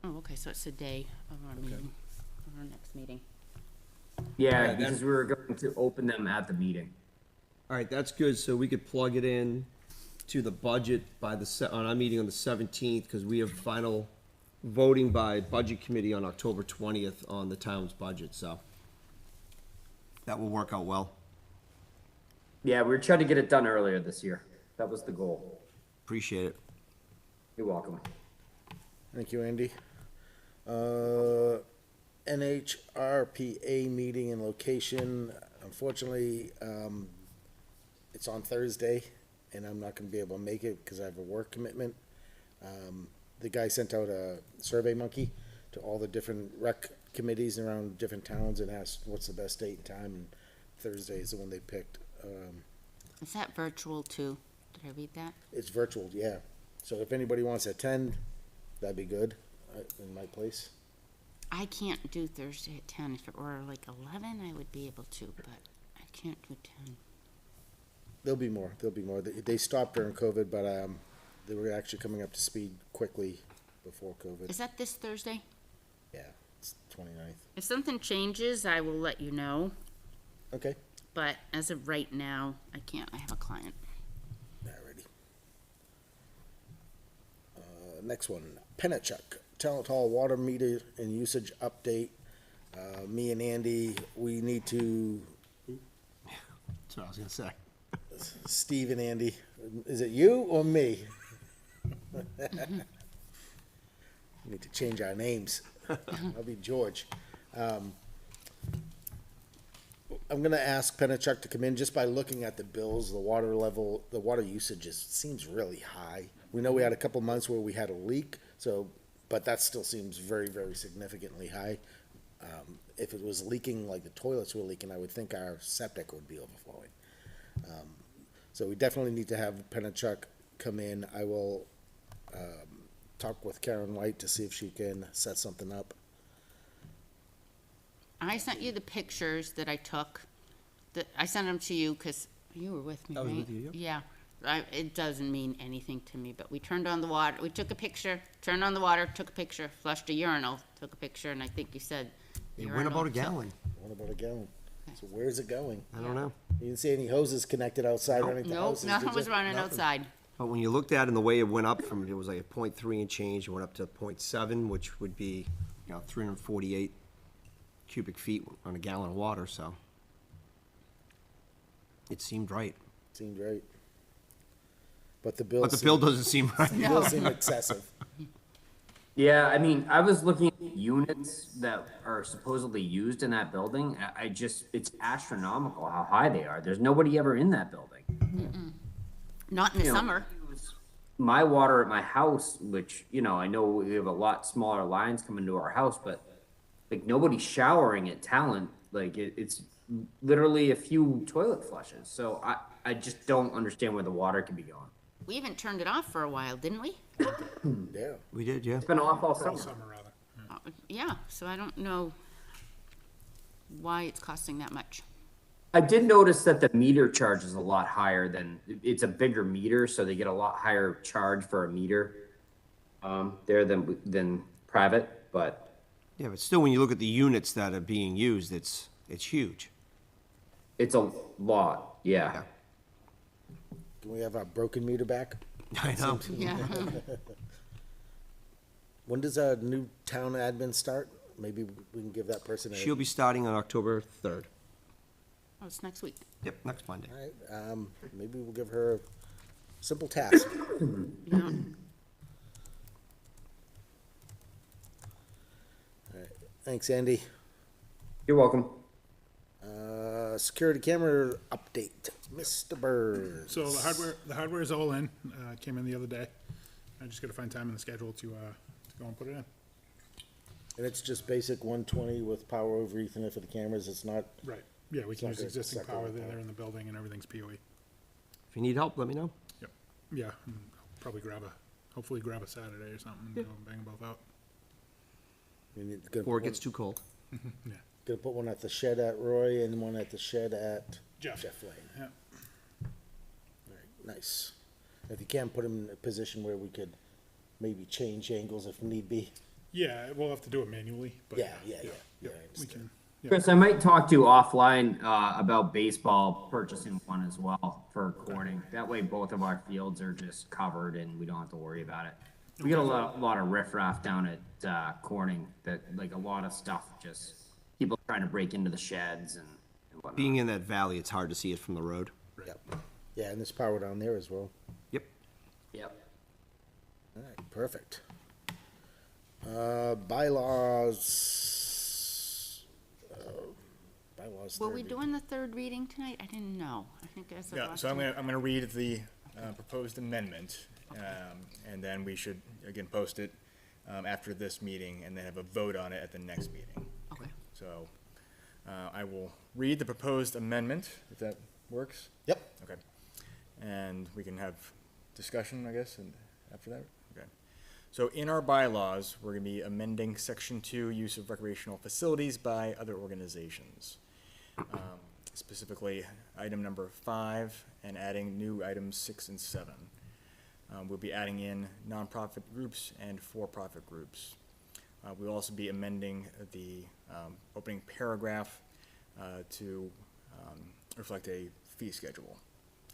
A: Oh, okay, so it's the day of our meeting, of our next meeting.
F: Yeah,
B: then-
F: because we were going to open them at the meeting.
B: All right, that's good, so we could plug it in to the budget by on our meeting on the 17th, because we have final voting by budget committee on October 20th on the town's budget, so that will work out well.
F: Yeah, we were trying to get it done earlier this year. That was the goal.
B: Appreciate it.
F: You're welcome.
C: Thank you, Andy. NHRPA meeting and location, unfortunately, it's on Thursday, and I'm not gonna be able to make it because I have a work commitment. The guy sent out a survey monkey to all the different rec committees around different towns and asked what's the best date and time, and Thursday is the one they picked.
A: Is that virtual too? Did I read that?
C: It's virtual, yeah. So if anybody wants to attend, that'd be good, in my place.
A: I can't do Thursday at 10. If it were like 11, I would be able to, but I can't do 10.
C: There'll be more. They stopped during COVID, but they were actually coming up to speed quickly before COVID.
A: Is that this Thursday?
C: Yeah, it's 29th.
A: If something changes, I will let you know.
C: Okay.
A: But as of right now, I can't. I have a client.
C: Alrighty. Next one, Penachuk, Talent Hall water meter and usage update. Me and Andy, we need to,
H: That's what I was gonna say.
C: Steve and Andy, is it you or me? We need to change our names. I'll be George. I'm gonna ask Penachuk to come in. Just by looking at the bills, the water level, the water usage seems really high. We know we had a couple months where we had a leak, so, but that still seems very, very significantly high. If it was leaking, like the toilets were leaking, I would think our septic would be overflowing. So we definitely need to have Penachuk come in. I will, talk with Karen White to see if she can set something up.
A: I sent you the pictures that I took. I sent them to you because you were with me,
H: I was
A: right?
H: with you,
A: Yeah. It doesn't mean anything to me, but we turned on the water. We took a picture, turned on the water, took a picture, flushed a urinal, took a picture, and I think you said
H: It
A: urinal.
H: went about a
A: So-
H: gallon.
C: What about a gallon? So where's it going?
H: I don't know.
C: You didn't see any hoses connected outside or anything?
A: Nope, nothing was running outside.
B: But when you looked at it and the way it went up from, it was like a 0.3 and change, it went up to 0.7, which would be, 348 cubic feet on a gallon of water, so. It seemed right.
C: Seemed right. But the bill.
B: But the bill doesn't seem right.
C: The bill seemed excessive.
F: Yeah, I mean, I was looking at units that are supposedly used in that building. I just, it's astronomical how high they are. There's nobody ever in that building.
A: Not in the
F: You know,
A: summer.
F: My water at my house, which, I know we have a lot smaller lines coming to our house, but like nobody's showering at Talent. Like it's literally a few toilet flushes. So I just don't understand where the water can be going.
A: We even turned it off for a while, didn't we?
C: Yeah.
B: We did, yeah.
F: It's been off all summer.
D: Summer rather.
A: Yeah, so I don't know why it's costing that much.
F: I did notice that the meter charge is a lot higher it's a bigger meter, so they get a lot higher charge for a meter there than private, but
B: Yeah, but still, when you look at the units that are being used, it's huge.
F: it's a lot, yeah.
C: Can we have our broken meter back?
B: I know.
A: Yeah.
C: When does a new town admin start? Maybe we can give that person a.
B: She'll be starting on October 3rd.
A: Oh, it's next week.
B: Yep, next Monday.
C: All right, maybe we'll give her a simple task.
A: Yeah.
C: All right, thanks, Andy.
F: You're welcome.
C: Security camera update, Mr. Burns.
D: So the hardware is all in. Came in the other day. I just got to find time in the schedule to go and put it in.
C: And it's just basic 120 with power over Ethernet for the cameras. It's not.
D: Right. Yeah, we can
C: It's
D: use
C: like a
D: existing
C: second
D: power
C: power.
D: there in the building and everything's PoE.
B: If you need help, let me know.
D: Yep. Yeah, and I'll probably hopefully grab a Saturday or something and go bang them both out.
B: Before it gets too cold.
D: Yeah.
C: Gonna put one at the shed at Roy and one at the shed at
D: Jeff.
C: Lane.
D: Yeah.
C: All right, nice. If you can, put him in a position where we could maybe change angles if need be.
D: Yeah, we'll have to do it manually, but.
C: Yeah, I
D: We
C: understand.
D: can. Yeah.
F: Chris, I might talk to you offline about baseball purchasing one as well for recording. That way both of our fields are just covered and we don't have to worry about it. We got a lot of riffraff down at Corning, that, like, a lot of stuff, just people trying to break into the sheds and whatnot.
B: Being in that valley, it's hard to see it from the road.
C: Yep. Yeah, and there's power down there as well.
B: Yep.
F: Yep.
C: All right, perfect. Bylaws. Bylaws.
A: Were
C: third
A: we
C: read.
A: doing the third reading tonight? I didn't know. I think as of
I: Yeah,
A: last
I: so I'm
A: time.
I: gonna read the proposed amendment, and then we should, again, post it after this meeting, and then have a vote on it at the next meeting.
A: Okay.
I: So I will read the proposed amendment, if that works.
C: Yep.
I: Okay. And we can have discussion, I guess, and after that? Okay. So in our bylaws, we're gonna be amending section 2, use of recreational facilities by other organizations. Specifically, item number 5, and adding new items 6 and 7. We'll be adding in nonprofit groups and for-profit groups. We'll also be amending the opening paragraph to reflect a fee schedule,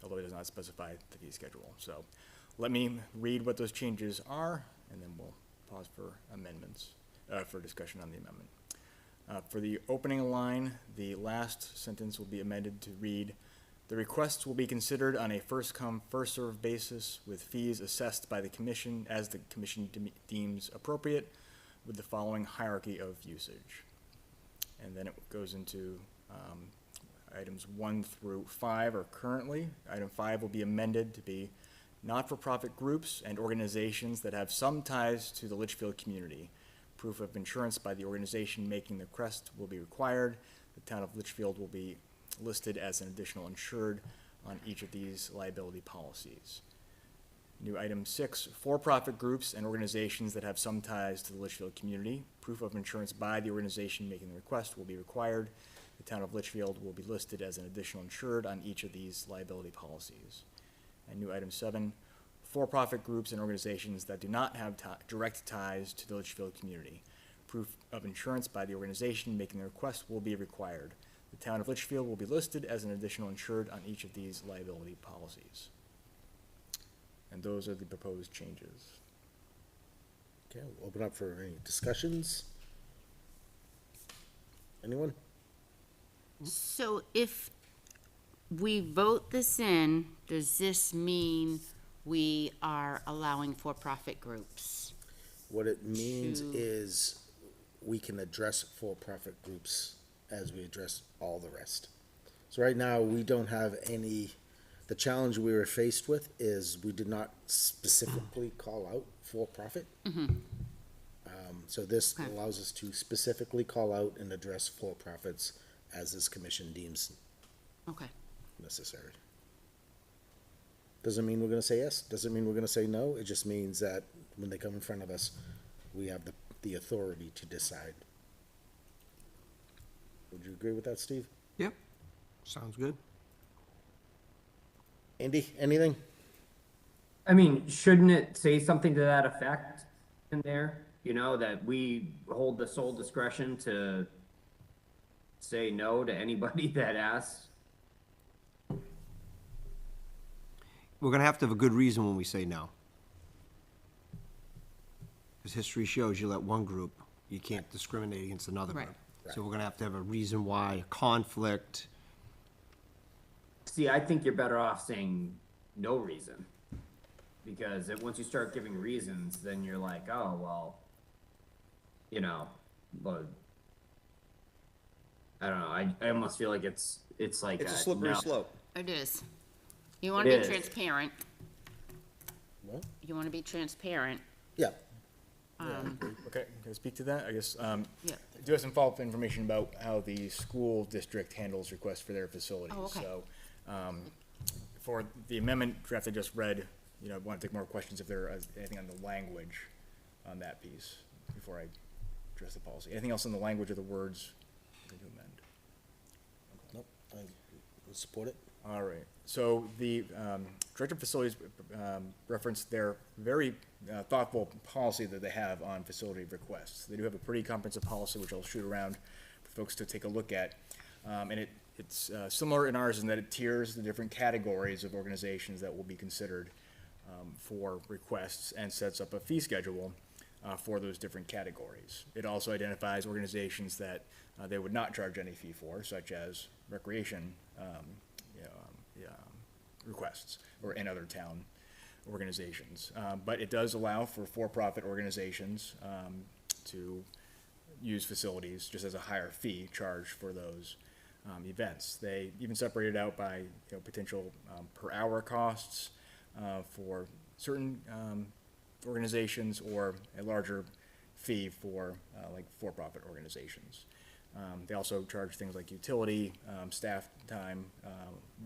I: although it does not specify the fee schedule. So let me read what those changes are, and then we'll pause for amendments, for discussion on the amendment. For the opening line, the last sentence will be amended to read, "The requests will be considered on a first-come, first-served basis with fees assessed by the commission as the commission deems appropriate, with the following hierarchy of usage." And then it goes into items 1 through 5 are currently. Item 5 will be amended to be not-for-profit groups and organizations that have some ties to the Litchfield community. Proof of insurance by the organization making the request will be required. The town of Litchfield will be listed as an additional insured on each of these liability policies. New item 6, for-profit groups and organizations that have some ties to the Litchfield community. Proof of insurance by the organization making the request will be required. The town of Litchfield will be listed as an additional insured on each of these liability policies. And new item 7, for-profit groups and organizations that do not have direct ties to the Litchfield community. Proof of insurance by the organization making the request will be required. The town of Litchfield will be listed as an additional insured on each of these liability policies. And those are the proposed changes.
C: Okay, we'll open up for any discussions. Anyone?
A: So if we vote this in, does this mean we are allowing for-profit groups?
C: What it means
A: To-
C: is we can address for-profit groups as we address all the rest. So right now, we don't have any, the challenge we were faced with is we did not specifically call out for-profit. So this
A: Okay.
C: allows us to specifically call out and address for-profits as this commission deems
A: Okay.
C: necessary. Doesn't mean we're gonna say yes, doesn't mean we're gonna say no, it just means that when they come in front of us, we have the authority to decide. Would you agree with that, Steve?
B: Yep. Sounds good.
C: Andy, anything?
F: I mean, shouldn't it say something to that effect in there? You know, that we hold the sole discretion to say no to anybody that asks?
B: We're gonna have to have a good reason when we say no. Because history shows you let one group, you can't discriminate against another
A: Right.
B: group. So we're gonna have to have a reason why, a conflict.
F: See, I think you're better off saying no reason. Because once you start giving reasons, then you're like, oh, well, you know, but I don't know. I almost feel like it's like
B: It's a slippery
F: no.
B: slope.
A: It is. You want to
F: It
A: be
F: is.
A: transparent.
C: What?
A: You want to be transparent.
C: Yeah,
I: Okay, can I speak to that? I guess,
A: Yeah.
I: I do have some follow-up information about how the school district handles requests for their facilities.
A: Oh, okay.
I: So, for the amendment draft I just read, you know, I want to take more questions if there is anything on the language on that piece before I address the policy. Anything else on the language of the words to amend?
C: nope, I would support it.
I: All right, so the Director of Facilities referenced their very thoughtful policy that they have on facility requests. They do have a pretty comprehensive policy, which I'll shoot around for folks to take a look at. And it's similar in ours in that it tiers the different categories of organizations that will be considered for requests and sets up a fee schedule for those different categories. It also identifies organizations that they would not charge any fee for, such as recreation requests or in other town organizations. But it does allow for for-profit organizations to use facilities just as a higher fee charged for those events. They even separated out by potential per hour costs for certain organizations or a larger fee for like for-profit organizations. They also charge things like utility, staff time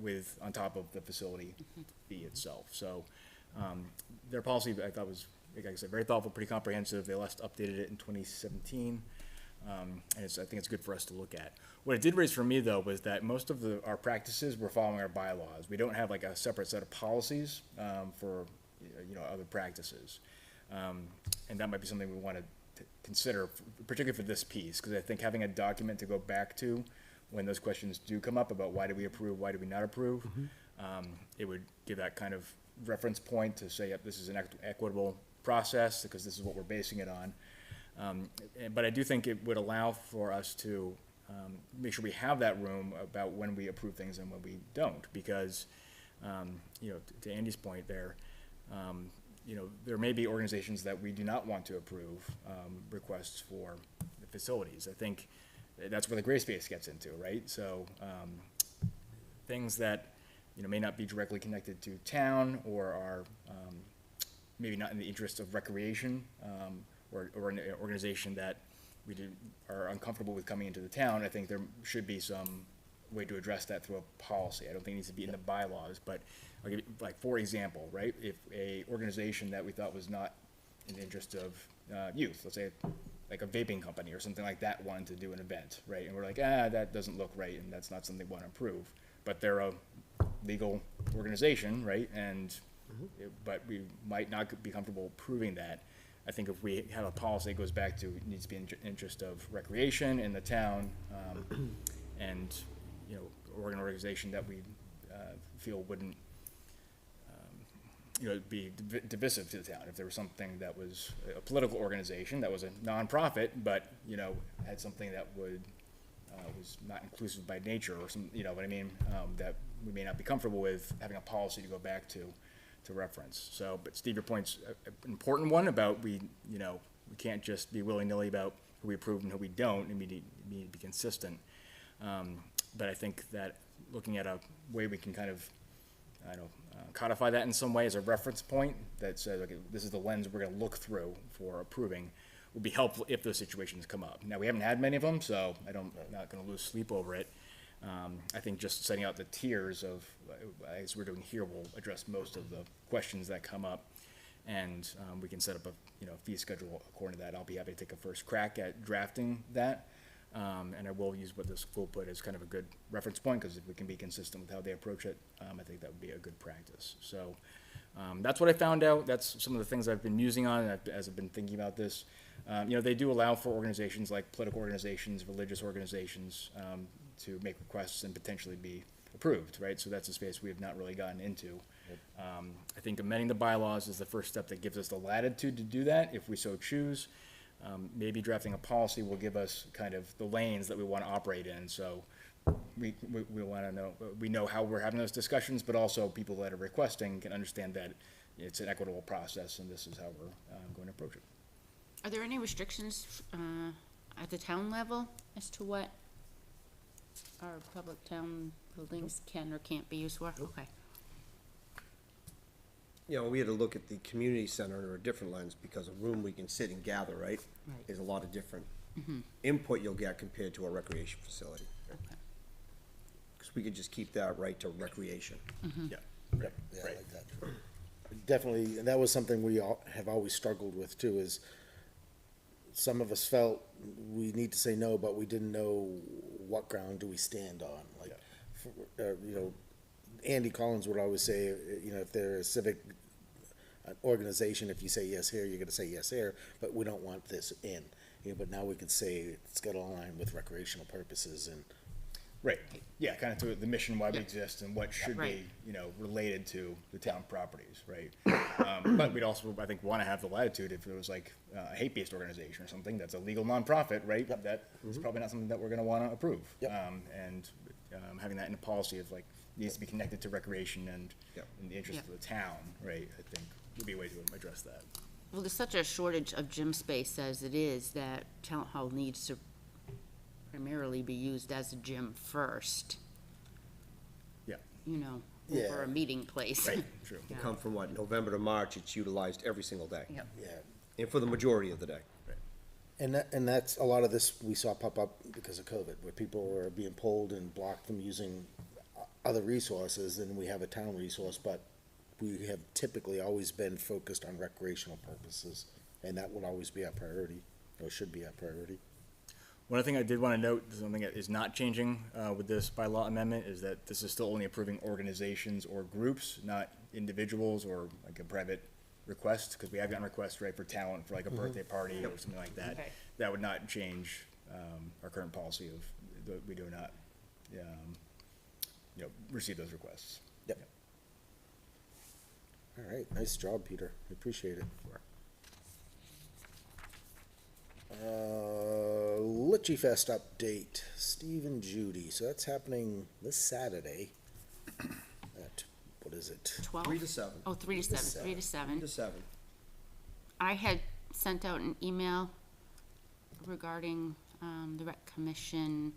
I: with on top of the facility fee itself. So their policy I thought was, like I said, very thoughtful, pretty comprehensive. They last updated it in 2017. And I think it's good for us to look at. What it did raise for me, though, was that most of our practices were following our bylaws. We don't have like a separate set of policies for other practices, and that might be something we want to consider, particularly for this piece, because I think having a document to go back to when those questions do come up about why do we approve, why do we not approve, it would give that kind of reference point to say, yep, this is an equitable process because this is what we're basing it on. But I do think it would allow for us to make sure we have that room about when we approve things and when we don't, because, to Andy's point there, there may be organizations that we do not want to approve requests for the facilities. I think that's where the gray space gets into, right? So things that may not be directly connected to town or are maybe not in the interest of recreation, or an organization that are uncomfortable with coming into the town. I think there should be some way to address that through a policy. I don't think it needs to be in the bylaws, but I'll give you, like, for example, right, if a organization that we thought was not in the interest of youth, let's say like a vaping company or something like that, wanted to do an event, right, and we're like, that doesn't look right, and that's not something we want to approve, but they're a legal organization, right, and but we might not be comfortable approving that. I think if we have a policy that goes back to, it needs to be in interest of recreation in the town, and, or an organization that we feel wouldn't, be divisive to the town. If there was something that was a political organization, that was a nonprofit, but, had something that would, was not inclusive by nature or some, what I mean, that we may not be comfortable with having a policy to go back to reference. So, but Steve, your point's an important one about we can't just be willy-nilly about who we approve and who we don't, and we need to be consistent. But I think that looking at a way we can kind of, codify that in some way as a reference point that says, okay, this is the lens we're going to look through for approving, would be helpful if those situations come up. Now, we haven't had many of them, so I'm not going to lose sleep over it. I think just setting out the tiers of, as we're doing here, will address most of the questions that come up, and we can set up a fee schedule according to that. I'll be happy to take a first crack at drafting that, and I will use what the school put as kind of a good reference point, because if we can be consistent with how they approach it, I think that would be a good practice. So that's what I found out. That's some of the things I've been musing on as I've been thinking about this. They do allow for organizations like political organizations, religious organizations, to make requests and potentially be approved, right? So that's a space we have not really gotten into. I think amending the bylaws is the first step that gives us the latitude to do that if we so choose. Maybe drafting a policy will give us kind of the lanes that we want to operate in. So we want to know, we know how we're having those discussions, but also people that are requesting can understand that it's an equitable process and this is how we're going to approach it.
A: Are there any restrictions at the town level as to what our public town buildings can or can't be used for? Okay.
B: We had to look at the community center under a different lens, because a room we can sit and gather, right?
A: Right.
B: There's a lot of different input you'll get compared to a recreation facility.
A: Okay.
B: Because we could just keep that right to recreation.
I: Yeah.
C: Yeah, I like that. Definitely, and that was something we all have always struggled with too, is some of us felt we need to say no, but we didn't know what ground do we stand on. Like, Andy Collins would always say, if they're a civic organization, if you say yes here, you're gonna say yes here, but we don't want this in. But now we could say it's gotta align with recreational purposes, and
I: Right, yeah, kind of to the mission, why we
A: Yeah.
I: exist, and what should
A: Right.
I: be, you know, related to the town properties, right? But we'd also, I think, want to have the latitude if it was like a hate-based organization or something that's a legal nonprofit, right? That is probably not something that we're going to want to approve.
C: Yep.
I: And having that in a policy of like, needs to be connected to recreation and
B: Yep.
I: in the interest
A: Yep.
I: of the town, right? I think would be a way to address that.
A: Well, there's such a shortage of gym space as it is that town hall needs to primarily be used as a gym first,
I: Yeah,
A: you know,
C: Yeah.
A: over a meeting place.
I: right, true.
A: Yeah.
B: Come from what, November to March, it's utilized every single day.
A: Yep.
C: Yeah.
B: And for the majority of the day.
C: And that's, a lot of this we saw pop up because of COVID, where people were being pulled and blocked from using other resources, and we have a town resource, but we have typically always been focused on recreational purposes, and that would always be our priority, or should be our priority.
I: One other thing I did want to note, something that is not changing with this bylaw amendment, is that this is still only approving organizations or groups, not individuals or like a private request, because we have gotten requests, right, for talent, for like a birthday party or something like that.
A: Okay.
I: That would not change our current policy of, that we do not, you know, receive those requests.
C: Yep. All right, nice job, Peter, I appreciate it. Litchi Fest update, Steve and Judy, so that's happening this Saturday at, what is it?
A: 12?
B: 3 to 7.
A: Oh, 3 to 7, 3 to 7.
B: 3 to 7.
A: I had sent out an email regarding the rec commission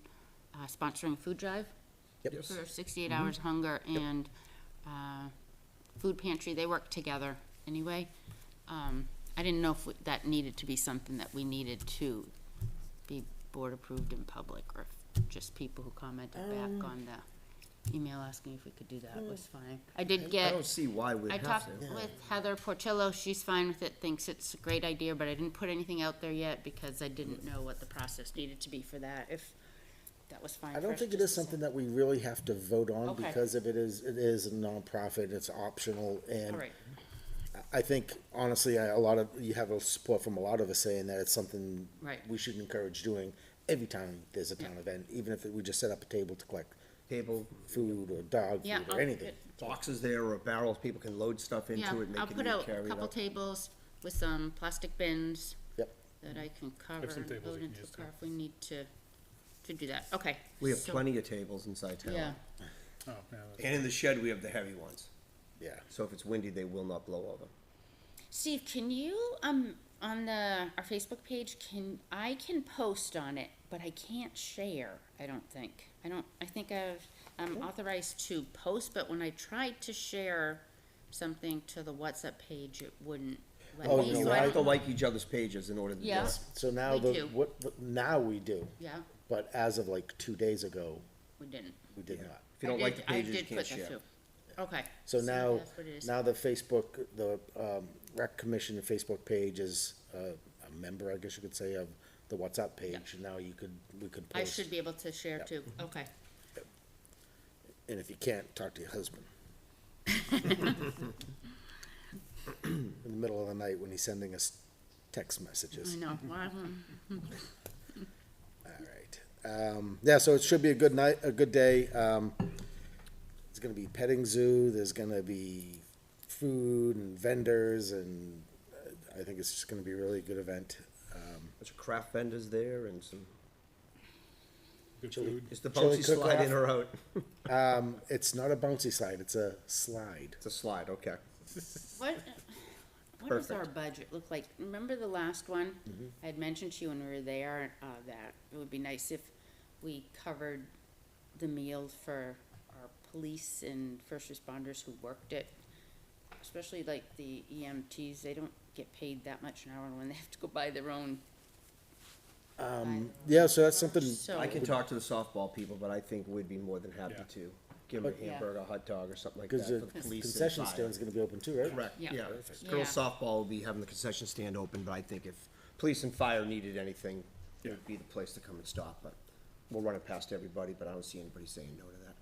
A: sponsoring food drive
C: Yep.
A: for 68 hours hunger and food pantry. They work together anyway. I didn't know if that needed to be something that we needed to be board approved in public, or if just people who commented back on the email asking if we could do that was fine. I did
B: I
A: get.
B: don't see why we'd
A: I
B: have
A: talked
B: to.
A: with Heather Portillo, she's fine with it, thinks it's a great idea, but I didn't put anything out there yet because I didn't know what the process needed to be for that, if that was fine.
C: I
A: for
C: don't
A: us
C: think it
A: just
C: is
A: to
C: something
A: say.
C: that we really have to vote on,
A: Okay.
C: because if it is a nonprofit, it's optional, and
A: All right,
C: I think, honestly, you have a support from a lot of us saying that it's something
A: Right.
C: we should encourage doing every time there's a town event, even if we just set up a table to collect
B: Table,
C: food or dog
A: yeah,
C: food or anything.
B: boxes there or barrels, people can load stuff
A: yeah,
B: into it, make
A: I'll
B: it
A: put
B: easy to
A: out
B: carry
A: a
B: it
A: couple
B: up.
A: tables with some plastic bins
C: Yep.
A: that I can cover
D: some
A: and
D: tables
A: load
D: you can
A: into
D: use
A: a car
D: too.
A: if we need to do that, okay.
B: We have
A: so-
B: plenty of tables inside town.
A: Yeah,
D: Oh, yeah, that's-
B: And in the shed, we have the heavy ones.
C: Yeah.
B: So if it's windy, they will not blow over.
A: Steve, can you, on our Facebook page, I can post on it, but I can't share, I don't think. I think I'm authorized to post, but when I tried to share something to the WhatsApp page, it wouldn't let
C: Oh,
A: me,
C: no,
A: so
B: You
A: I
B: have to
A: don't.
B: like each other's pages in order to do
A: Yeah.
B: it.
C: So now
A: We do.
C: now we do,
A: Yeah,
C: but as of like 2 days ago,
A: we didn't.
C: we did
B: Yeah.
C: not.
B: If you don't like the pages, you can't
A: I did put
B: share.
A: that too. Okay.
C: So now,
A: that's what it is.
C: now the Facebook, the rec commission Facebook page is a member, I guess you could say, of the WhatsApp page, and now we could
A: I
C: post.
A: should be able to share
C: Yep.
A: too, okay.
C: And if you can't, talk to your husband. In the middle of the night when he's sending us text messages.
A: I know, well,
C: All right. Yeah, so it should be a good night, a good day. There's gonna be petting zoo, there's gonna be food and vendors, and I think it's just gonna be a really good event.
B: Bunch of craft vendors there and some,
D: Good
C: Chili.
D: food.
B: is the
C: Chili
B: bouncy slide in
C: cook-off.
B: or out?
C: It's not a bouncy slide, it's a slide.
B: It's a slide, okay.
A: what does our
B: Perfect.
A: budget look like? Remember the last one? I had mentioned to you when we were there, that it would be nice if we covered the meals for our police and first responders who worked it. Especially like the EMTs, they don't get paid that much an hour when they have to go buy their own.
C: Yeah, so that's something,
A: So,
B: I can talk to the softball people, but I think we'd be more than happy
D: Yeah.
B: to give them a
A: Yeah.
B: hamburger, a hot dog or something like that
C: because
B: for
C: the
B: the police and
C: concession
B: fire.
C: stand's gonna be open too, right?
B: Correct,
A: Yeah.
B: yeah.
A: Yeah.
B: Girls softball will be having the concession stand open, but I think if police and fire needed anything, it would be the place to come and stop, but we'll run it past everybody, but I don't see anybody saying no to that.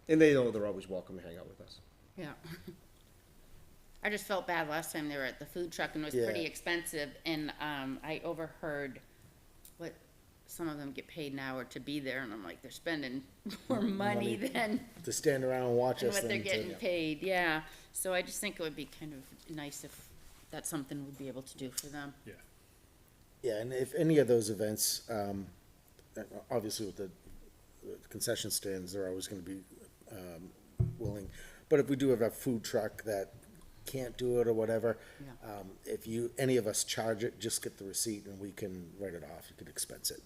B: And they know they're always welcome to hang out with us.
A: yeah. I just felt bad last time they were at the food truck and it was
C: Yeah.
A: pretty expensive and, I overheard what some of them get paid an hour to be there, and I'm like, they're spending more money than
C: To stand around and watch us
A: what they're
C: than
A: getting
C: to.
A: paid, yeah. So I just think it would be kind of nice if that's something we'd be able to do for them.
D: Yeah.
C: Yeah, and if any of those events, obviously with the concession stands, they're always gonna be, willing. But if we do have a food truck that can't do it or whatever,
A: Yeah.
C: if any of us charge it, just get the receipt and we can write it off, you can expense it.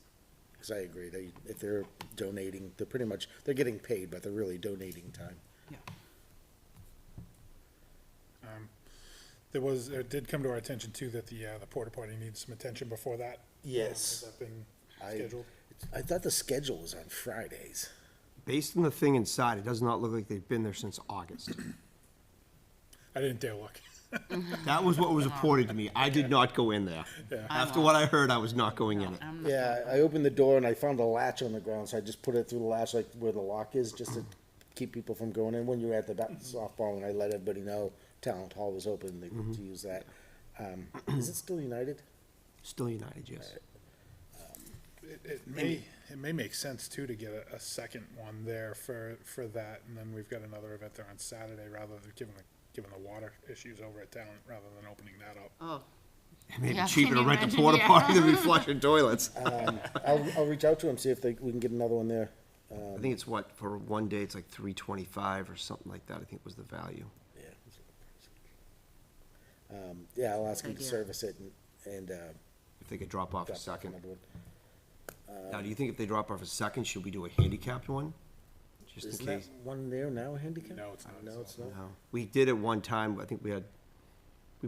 C: Cause I agree, if they're donating, they're getting paid, but they're really donating time.
D: It did come to our attention too that the porta potty needs some attention before that.
C: Yes.
D: Has that been
C: I-
D: scheduled?
C: I thought the schedule was on Fridays.
H: Based on the thing inside, it does not look like they've been there since August.
D: I didn't dare look.
H: That was what was reported to me. I did not go in there.
D: Yeah.
H: After what I heard, I was not going in it.
A: I'm not-
C: Yeah, I opened the door and I found a latch on the ground, so I just put it through the latch, like where the lock is, just to keep people from going in. When you were at the softball, and I let everybody know Talent Hall was open to use that. Is it still United?
H: Still United, yes.
D: It may make sense too to get a second one there for that, and then we've got another event there on Saturday, rather than given the water issues over at Talent, rather than opening that up.
A: Oh,
H: It may be
A: Yeah,
H: cheaper to
A: can you
H: rent a
A: imagine?
H: porta
A: Yeah.
H: potty than be flushing toilets.
C: I'll reach out to them, see if we can get another one there.
H: I think it's what, for one day, it's like $325 or something like that, I think was the value.
C: Yeah, I'll ask them to
A: Idea.
C: service it and,
H: If they could drop off a
C: drop off
H: second.
C: another one.
H: Now, do you think if they drop off a second, should we do a handicapped one? Just in
C: Isn't that
H: case?
C: one there now a handicap?
D: No, it's not.
C: No, it's not.
H: No. We did it one time, I think we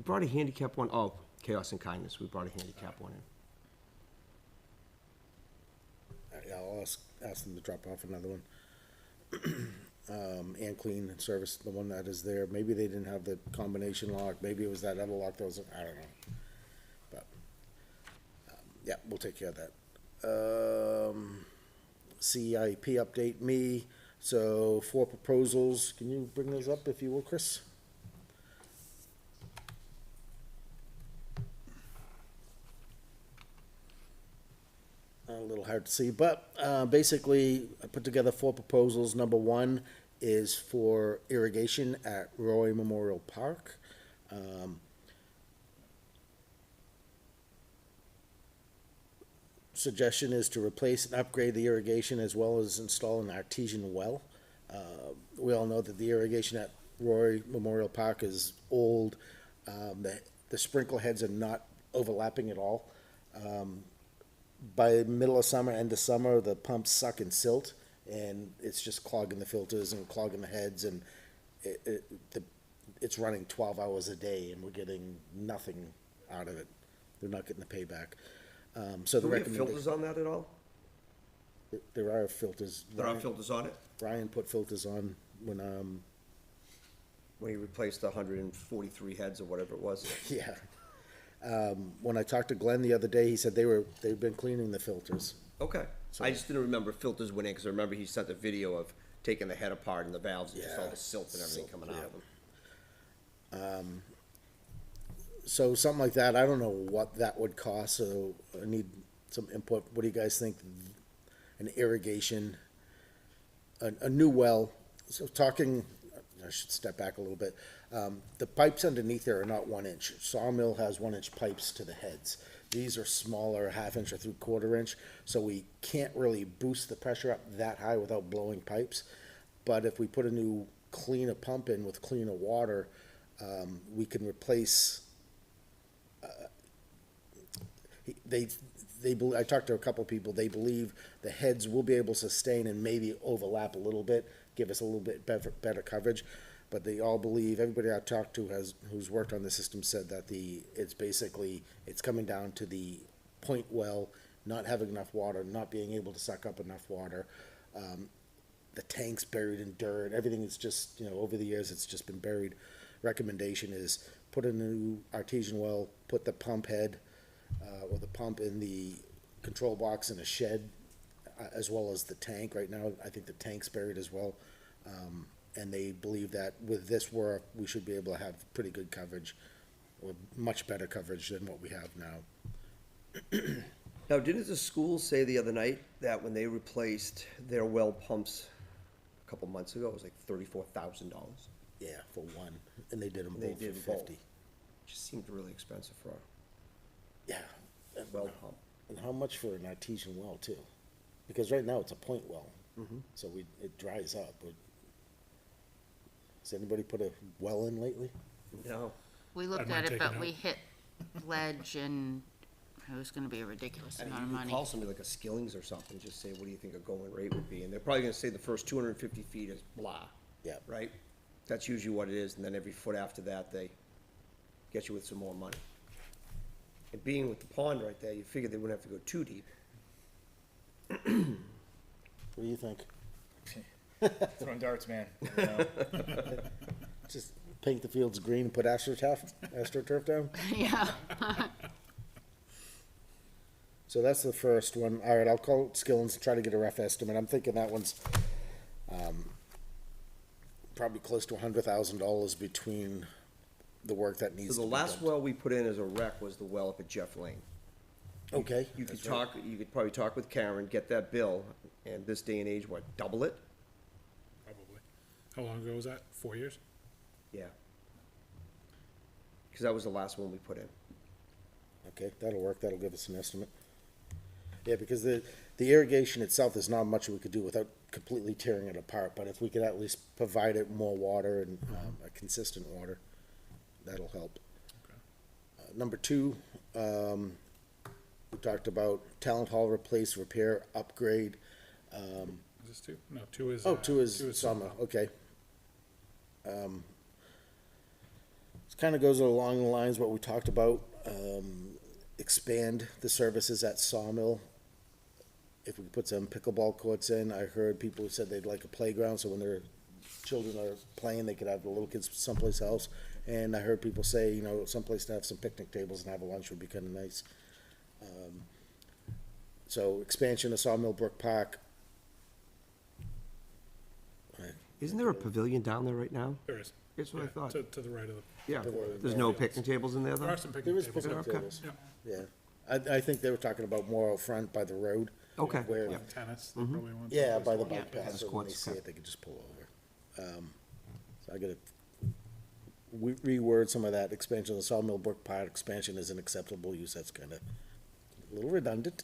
H: brought a handicap one, Chaos and Kindness, we brought a handicap one in.
C: Yeah, I'll ask them to drop off another one. And clean and service the one that is there. Maybe they didn't have the combination lock, maybe it was that other lock that was, I don't know. But, yeah, we'll take care of that. CIP update, so 4 proposals, can you bring those up if you will, Chris? A little hard to see, but basically, I put together 4 proposals. Number 1 is for irrigation at Roy Memorial Park. Suggestion is to replace and upgrade the irrigation as well as install an artesian well. We all know that the irrigation at Roy Memorial Park is old. The sprinkler heads are not overlapping at all. By middle of summer, end of summer, the pumps suck and silt, and it's just clogging the filters and clogging the heads, and it's running 12 hours a day, and we're getting nothing out of it. They're not getting the payback. So the
B: Do we have
C: recommendation,
B: filters on that at all?
C: there are filters.
B: There are filters on it?
C: Ryan put filters on when,
B: When you replaced the 143 heads or whatever it was?
C: yeah. When I talked to Glenn the other day, he said they've been cleaning the filters.
B: Okay. I just didn't remember filters went in, because I remember he sent a video of taking the head apart and the valves, and just all
C: Yeah.
B: the silt and everything
C: Silt,
B: coming out of
C: yeah.
B: them.
C: So something like that, I don't know what that would cost, so I need some input. What do you guys think? An irrigation, a new well, so talking, I should step back a little bit. The pipes underneath there are not 1 inch. Sawmill has 1 inch pipes to the heads. These are smaller, 1/2 inch or 3/4 inch, so we can't really boost the pressure up that high without blowing pipes. But if we put a new cleaner pump in with cleaner water, we can replace, I talked to a couple people, they believe the heads will be able to sustain and maybe overlap a little bit, give us a little bit better coverage. But they all believe, everybody I talked to who's worked on the system said that it's coming down to the point well, not having enough water, not being able to suck up enough water. The tank's buried in dirt, everything is just, over the years, it's just been buried. Recommendation is put a new artesian well, put the pump head, or the pump in the control box in a shed, as well as the tank. Right now, I think the tank's buried as well. And they believe that with this work, we should be able to have pretty good coverage, or much better coverage than what we have now.
B: Now, didn't the school say the other night that when they replaced their well pumps a couple months ago, it was like $34,000?
C: Yeah, for one, and they did them
B: They
C: both for
B: did both.
C: 50.
B: Just seemed really expensive for
C: Yeah.
B: a well pump.
C: And how much for an artesian well too? Because right now it's a point well,
B: Mm-hmm.
C: so it dries up. But has anybody put a well in lately?
B: No.
A: We looked
D: mind
A: at it,
D: taking
A: but
D: out.
A: we hit ledge and it was gonna be a ridiculous
B: I mean,
A: amount of
B: you could
A: money.
B: call somebody like a Skillings or something, just say, what do you think a going rate would be? And they're probably gonna say the first 250 feet is blah,
C: Yeah.
B: right? That's usually what it is, and then every foot after that, they get you with some more money. And being with the pond right there, you figure they wouldn't have to go too deep.
C: What do you think?
I: Throwing darts, man. You know?
C: Just paint the fields green and put astroturf down?
A: Yeah.
C: So that's the first one. All right, I'll call Skillins and try to get a rough estimate. I'm thinking that one's probably close to $100,000 between the work that needs
B: So
C: to
B: the
C: be
B: last
C: done.
B: well we put in as a rec was the well up at Jeff Lane.
C: Okay.
B: You could
C: that's right.
B: you could probably talk with Karen, get that bill, and this day and age, what, double it?
D: Probably. How long ago was that? 4 years?
B: Yeah. Because that was the last one we put in.
C: Okay, that'll work. That'll give us an estimate. Yeah, because the irrigation itself, there's not much we could do without completely tearing it apart, but if we could at least provide it more water and a consistent water, that'll help. Number two, we talked about Talent Hall replace, repair, upgrade.
D: Is this two? No, two is.
C: Two is summer, okay. This kind of goes along the lines what we talked about, expand the services at Sawmill. If we put some pickleball courts in, I heard people who said they'd like a playground, so when their children are playing, they could have the little kids someplace else. And I heard people say, you know, someplace to have some picnic tables and have a lunch would be kind of nice. So expansion of Sawmill Brook Park.
H: Isn't there a pavilion down there right now?
D: There is.
H: That's what I
D: Yeah,
H: thought.
D: To the right of the.
H: Yeah,
C: There were-
H: there's no picnic tables in there
D: There
H: though?
D: are some
C: There
D: picnic
C: is
D: tables.
C: picnic
H: Okay.
C: tables,
D: Yeah.
C: yeah. I think they were talking about more out front by the road.
H: Okay,
C: Where,
H: yeah.
D: Tennis, they probably want.
C: yeah,
D: someplace
C: by the
D: to
C: bike
D: watch.
C: path,
H: Tennis
C: so when they
H: courts,
C: see
H: okay.
C: it, they could just pull over. So I gotta reword some of that. Expansion of the Sawmill Brook Park expansion is an acceptable use. That's kind of a little redundant.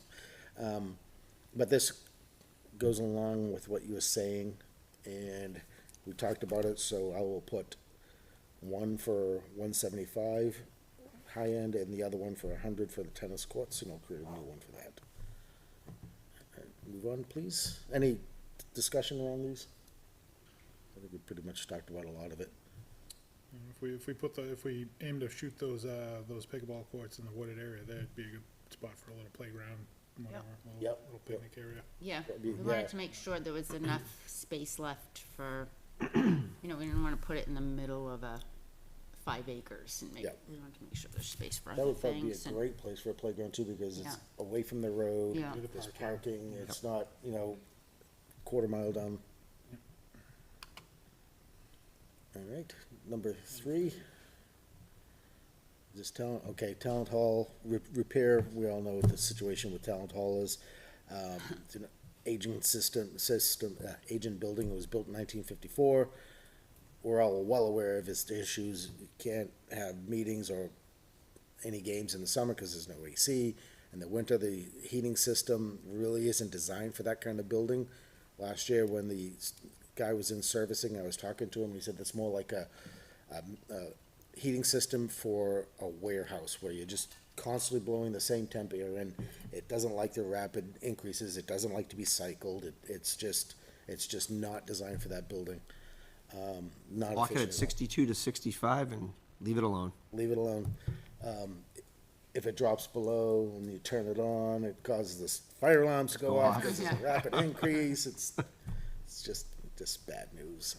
C: But this goes along with what you were saying, and we talked about it, so I will put one for 175 high end and the other one for 100 for the tennis courts, and I'll create a new one for that. Move on, please. Any discussion around these? I think we pretty much talked about a lot of it.
D: If we aim to shoot those pickleball courts in the wooded area, that'd be a good spot for a little playground, whatever,
C: Yep.
D: little picnic area.
A: Yeah,
C: That'd
A: we
C: be-
A: wanted
C: yeah.
A: to make sure there was enough space left for, you know, we didn't wanna put it in the middle of a 5 acres and
C: Yeah.
A: we wanted to make sure there's space for
C: That
A: other
C: would probably be a
A: things. and-
C: great place for a playground too, because it's
A: Yeah.
C: away from the road.
A: Yeah.
C: There's parking, it's not, you know, quarter mile down. All right, number 3. This talent, okay, Talent Hall, repair, we all know what the situation with Talent Hall is. It's an aging aging building, it was built in 1954. We're all well aware of its issues. You can't have meetings or any games in the summer because there's no AC. In the winter, the heating system really isn't designed for that kind of building. Last year, when the guy was in servicing, I was talking to him, he said that's more like a heating system for a warehouse where you're just constantly blowing the same temperature, and it doesn't like the rapid increases, it doesn't like to be cycled, it's just not designed for that building. Not
H: Lock it
C: efficient
H: at
C: at all.
H: 62 to 65 and leave it alone.
C: Leave it alone. If it drops below and you turn it on, it causes the fire alarms to go off because it's a rapid increase. It's just bad news.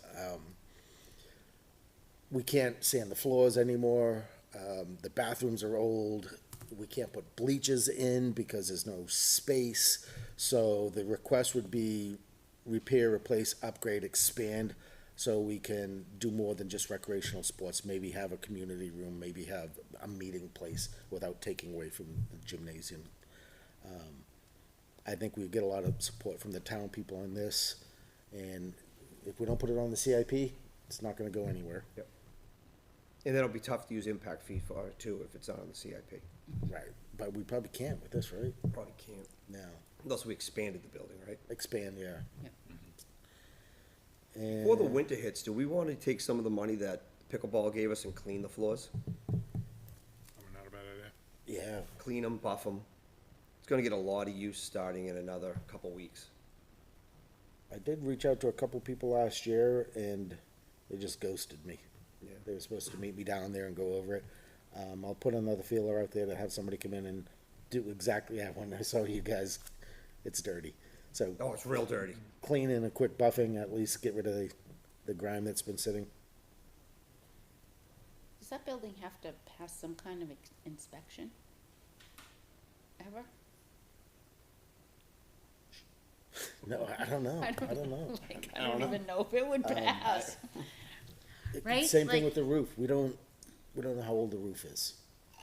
C: We can't sand the floors anymore. The bathrooms are old. We can't put bleachers in because there's no space. So the request would be repair, replace, upgrade, expand, so we can do more than just recreational sports, maybe have a community room, maybe have a meeting place without taking away from the gymnasium. I think we get a lot of support from the town people on this, and if we don't put it on the CIP, it's not gonna go anywhere.
B: Yep. And then it'll be tough to use impact fee for it too, if it's not on the CIP.
C: Right. But we probably can't with this, right?
B: Probably can't.
C: No,
B: Unless we expanded the building, right?
C: expand, yeah.
A: Yep.
C: And
B: Before the winter hits, do we want to take some of the money that Pickleball gave us and clean the floors?
D: Not a bad idea.
C: yeah,
B: Clean them, buff them. It's gonna get a lot of use starting in another couple weeks.
C: I did reach out to a couple people last year, and they just ghosted me.
B: Yeah.
C: They were supposed to meet me down there and go over it. I'll put another feeler out there to have somebody come in and do exactly that when I saw you guys. It's dirty. So
B: Oh, it's real dirty.
C: clean and a quick buffing, at least get rid of the grime that's been sitting.
A: Does that building have to pass some kind of inspection? Ever?
C: No, I don't know. I don't know.
A: Like, I don't even know if it would pass. Right?
C: Same thing
A: Like-
C: with the roof. We don't know how old the roof is.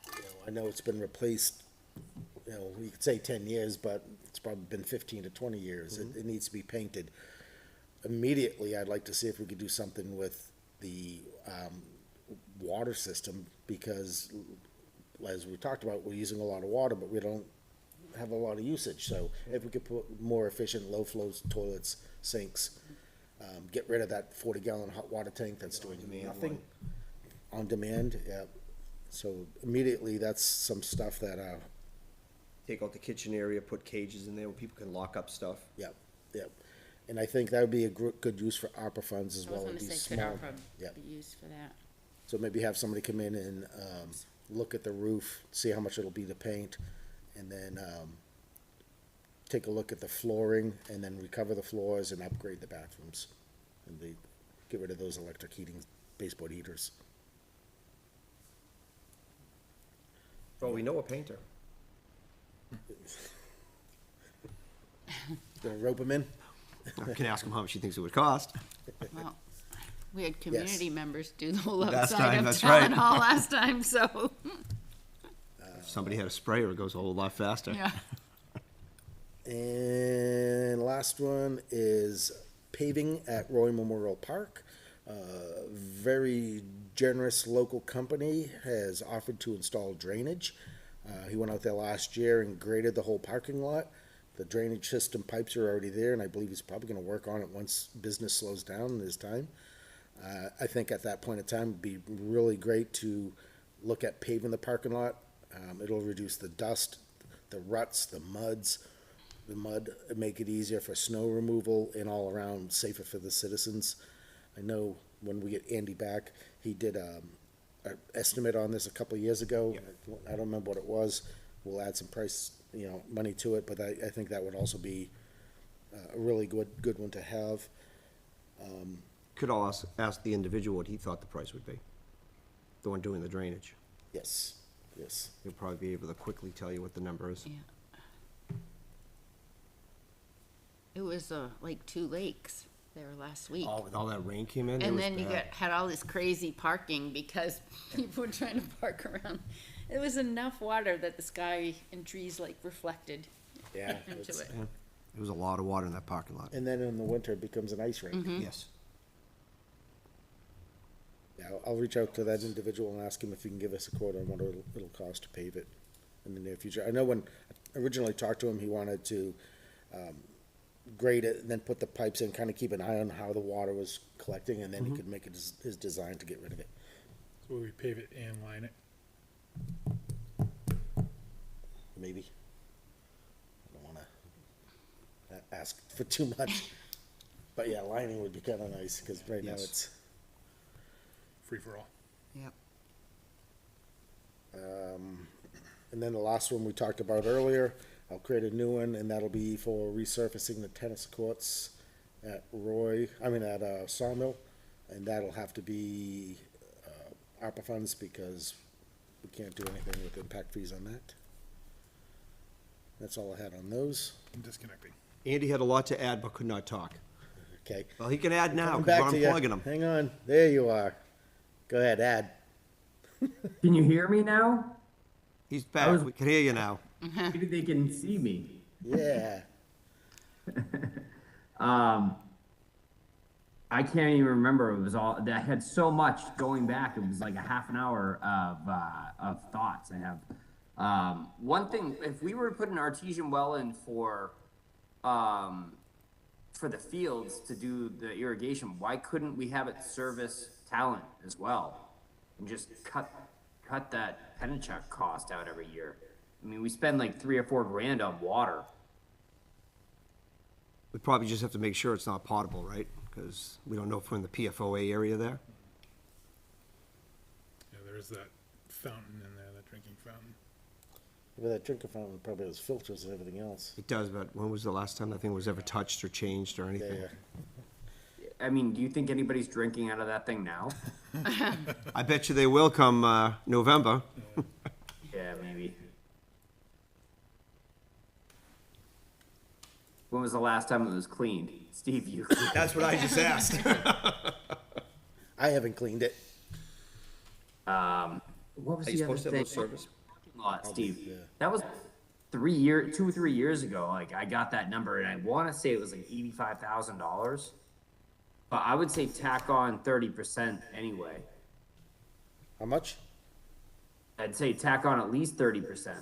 C: You know, I know it's been replaced, you know, we could say 10 years, but it's probably been 15 to 20 years. It needs to be painted. Immediately, I'd like to see if we could do something with the water system, because as we talked about, we're using a lot of water, but we don't have a lot of usage. So if we could put more efficient low flow toilets, sinks, get rid of that 40-gallon hot water tank that's doing nothing. On demand, yeah. So immediately, that's some stuff that,
B: Take out the kitchen area, put cages in there where people can lock up stuff.
C: yeah. And I think that would be a good use for ARPA funds as
A: I was
C: well.
A: gonna
C: It'd be
A: say, could
C: small.
A: ARPA
C: Yeah.
A: be used for that?
C: So maybe have somebody come in and, look at the roof, see how much it'll be to paint, and then, take a look at the flooring, and then recover the floors and upgrade the bathrooms. And get rid of those electric heating, baseboard heaters.
B: Well, we know a painter.
C: Gonna rope them in?
B: I can ask him how much he thinks it would cost.
A: Well, we had community members do the whole
B: Last
A: outside
B: time,
A: of
B: that's
A: town
B: right.
A: hall last time, so,
B: If somebody had a sprayer, it goes a whole lot faster.
A: yeah.
C: And last one is paving at Roy Memorial Park. Very generous local company has offered to install drainage. He went out there last year and graded the whole parking lot. The drainage system pipes are already there, and I believe he's probably gonna work on it once business slows down in his time. I think at that point in time, it'd be really great to look at paving the parking lot. It'll reduce the dust, the ruts, the mud, make it easier for snow removal, and all around safer for the citizens. I know when we get Andy back, he did an estimate on this a couple of years ago. I don't remember what it was. We'll add some price, money to it, but I think that would also be a really good one to have.
B: Could ask the individual what he thought the price would be. The one doing the drainage.
C: Yes.
B: He'll probably be able to quickly tell you what the number is.
A: Yeah. It was, like 2 lakes there last week.
B: Oh, with all that rain came in, it
A: And
B: was
A: then you
B: bad.
A: had all this crazy parking because people were trying to park around. It was enough water that the sky and trees like reflected
C: Yeah.
A: into it.
B: Yeah. There was a lot of water in that parking lot.
C: And then in the winter, it becomes an ice rink.
B: Yes.
C: Yeah, I'll reach out to that individual and ask him if he can give us a quote on what it'll cost to pave it in the near future. I know when I originally talked to him, he wanted to grade it and then put the pipes in, kind of keep an eye on how the water was collecting, and then he could make it his design to get rid of it.
D: So we pave it and line it.
C: Maybe. I don't wanna ask for too much. But yeah, lining would be kind of nice, because right now
B: Yes.
C: it's,
D: Free for all.
A: Yep.
C: and then the last one we talked about earlier, I'll create a new one, and that'll be for resurfacing the tennis courts at Sawmill, and that'll have to be, ARPA funds, because we can't do anything with impact fees on that. That's all I had on those,
D: I'm disconnecting.
B: Andy had a lot to add but could not talk.
C: okay?
B: Well, he can add now,
C: Coming
B: because
C: back
B: we're
C: to you.
B: unplugging him.
C: Hang on, there you are. Go ahead, Ad.
F: Can you hear me now?
B: He's back, we can hear you now.
F: Maybe they can see me.
C: Yeah.
F: I can't even remember. It was all, I had so much going back. It was like a half an hour of thoughts I have. One thing, if we were to put an artesian well in for the fields to do the irrigation, why couldn't we have it service Talent as well? And just cut that Penachuk cost out every year. I mean, we spend like $3 or $4 grand on water.
H: We probably just have to make sure it's not potable, right? Because we don't know if we're in the PFOA area there.
D: Yeah, there is that fountain in there, that drinking fountain.
C: But that drinker fountain probably has filters and everything else.
H: It does, but when was the last time that thing was ever touched or changed or
C: Yeah,
H: anything?
C: yeah.
F: I mean, do you think anybody's drinking out of that thing now?
H: I bet you they will come November.
F: Yeah, maybe. When was the last time it was cleaned? Steve, you.
H: That's what I just asked.
C: I haven't cleaned it.
F: What was
H: Are you
F: the other
H: supposed to have
F: thing?
H: those service?
F: Lot, Steve.
C: yeah.
F: That was 2 or 3 years ago. Like I got that number, and I want to say it was like $85,000. But I would say tack on 30% anyway.
C: How much?
F: I'd say tack on at least 30%.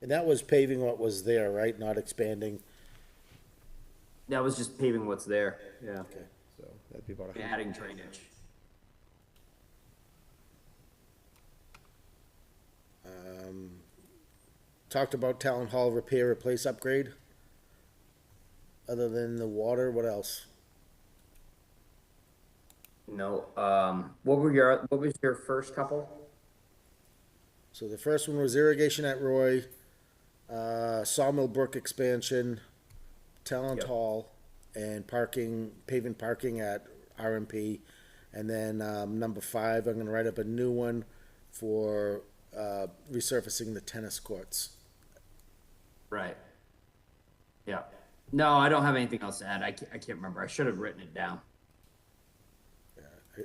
C: And that was paving what was there, right? Not expanding.
F: That was just paving what's there. Yeah.
C: Okay.
H: So that'd be about
F: Adding drainage.
C: Talked about town hall repair, replace, upgrade. Other than the water, what else?
F: No. What was your first couple?
C: So the first one was irrigation at Roy, Sawmill Brook expansion, Talent
F: Yep.
C: Hall, and paving parking at RMP. And then, number 5, I'm gonna write up a new one for, resurfacing the tennis courts.
F: Right. Yeah. No, I don't have anything else to add. I can't remember. I should have written it down.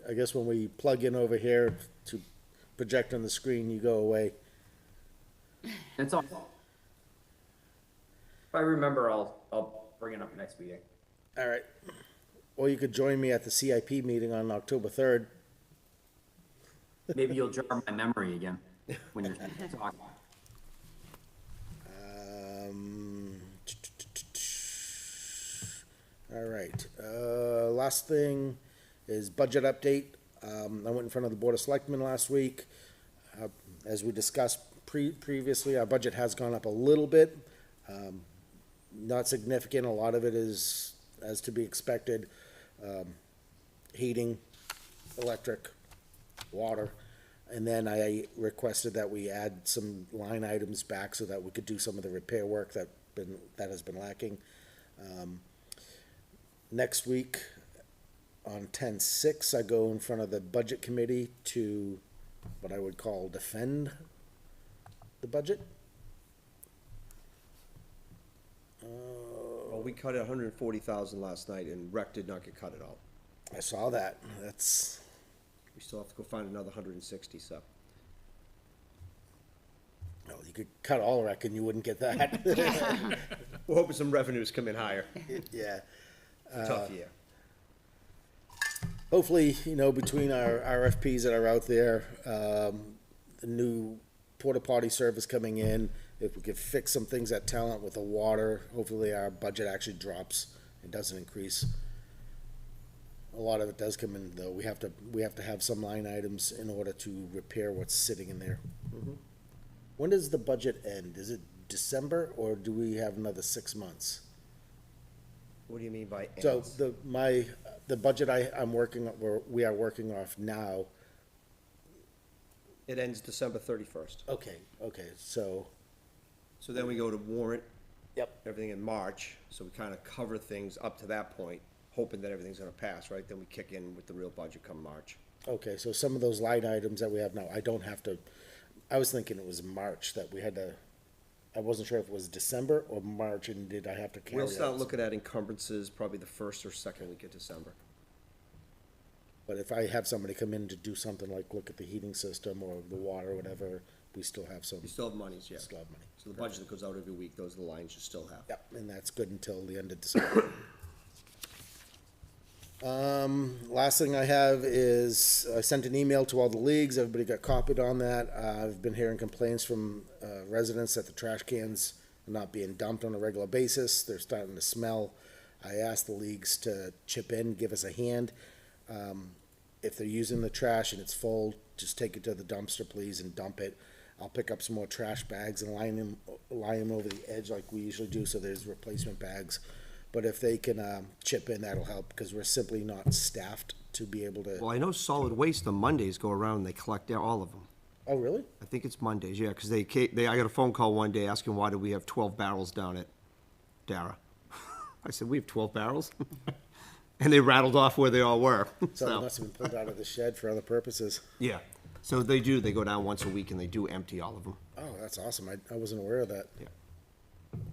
C: I guess when we plug in over here to project on the screen, you go away.
F: That's all. If I remember, I'll bring it up next meeting.
C: All right. Or you could join me at the CIP meeting on October 3rd.
F: Maybe you'll jar my memory again when you're talking.
C: All right, last thing is budget update. I went in front of the Board of Selectmen last week. As we discussed previously, our budget has gone up a little bit. Not significant, a lot of it is as to be expected. Heating, electric, water. And then I requested that we add some line items back so that we could do some of the repair work that has been lacking. Next week, on 10/6, I go in front of the budget committee to what I would call defend the budget.
H: Well, we cut 140,000 last night and rec did not get cut at all.
C: I saw that. That's,
H: We still have to go find another 160, so.
C: well, you could cut all rec and you wouldn't get that.
H: We're hoping some revenues come in higher.
C: Yeah.
H: Tough year.
C: Hopefully, between our RFPs that are out there, the new porta potty service coming in, if we could fix some things at Talent with the water, hopefully our budget actually drops and doesn't increase. A lot of it does come in, though. We have to have some line items in order to repair what's sitting in there. When does the budget end? Is it December, or do we have another 6 months?
H: What do you mean by
C: So
H: ends?
C: the budget we are working off now,
H: It ends December 31st.
C: okay, so,
H: So then we go to warrant
C: yep,
H: everything in March, so we kind of cover things up to that point, hoping that everything's gonna pass, right? Then we kick in with the real budget come March.
C: okay, so some of those line items that we have now, I don't have to, I was thinking it was March that we had to, I wasn't sure if it was December or March, and did I have to carry
H: We'll start
C: out?
H: looking at encumbrances probably the first or second week of December.
C: But if I have somebody come in to do something like look at the heating system or the water or whatever, we still have some,
B: You still have monies, yeah.
C: still have money.
B: So the budget that goes out every week, those are the lines you still have.
C: Yep, and that's good until the end of December. Last thing I have is, I sent an email to all the leagues, everybody got copied on that. I've been hearing complaints from, residents that the trash cans are not being dumped on a regular basis, they're starting to smell. I asked the leagues to chip in, give us a hand. If they're using the trash and it's full, just take it to the dumpster, please, and dump it. I'll pick up some more trash bags and line them over the edge like we usually do, so there's replacement bags. But if they can, chip in, that'll help, because we're simply not staffed to be able to.
B: Well, I know solid waste on Mondays go around and they collect all of them.
C: Oh, really?
B: I think it's Mondays, yeah, because I got a phone call one day asking why do we have 12 barrels down at Dara. I said, we have 12 barrels? And they rattled off where they all were.
C: So they must have been pulled out of the shed for other purposes.
B: Yeah, so they do, they go down once a week and they do empty all of them.
C: Oh, that's awesome. I wasn't aware of that.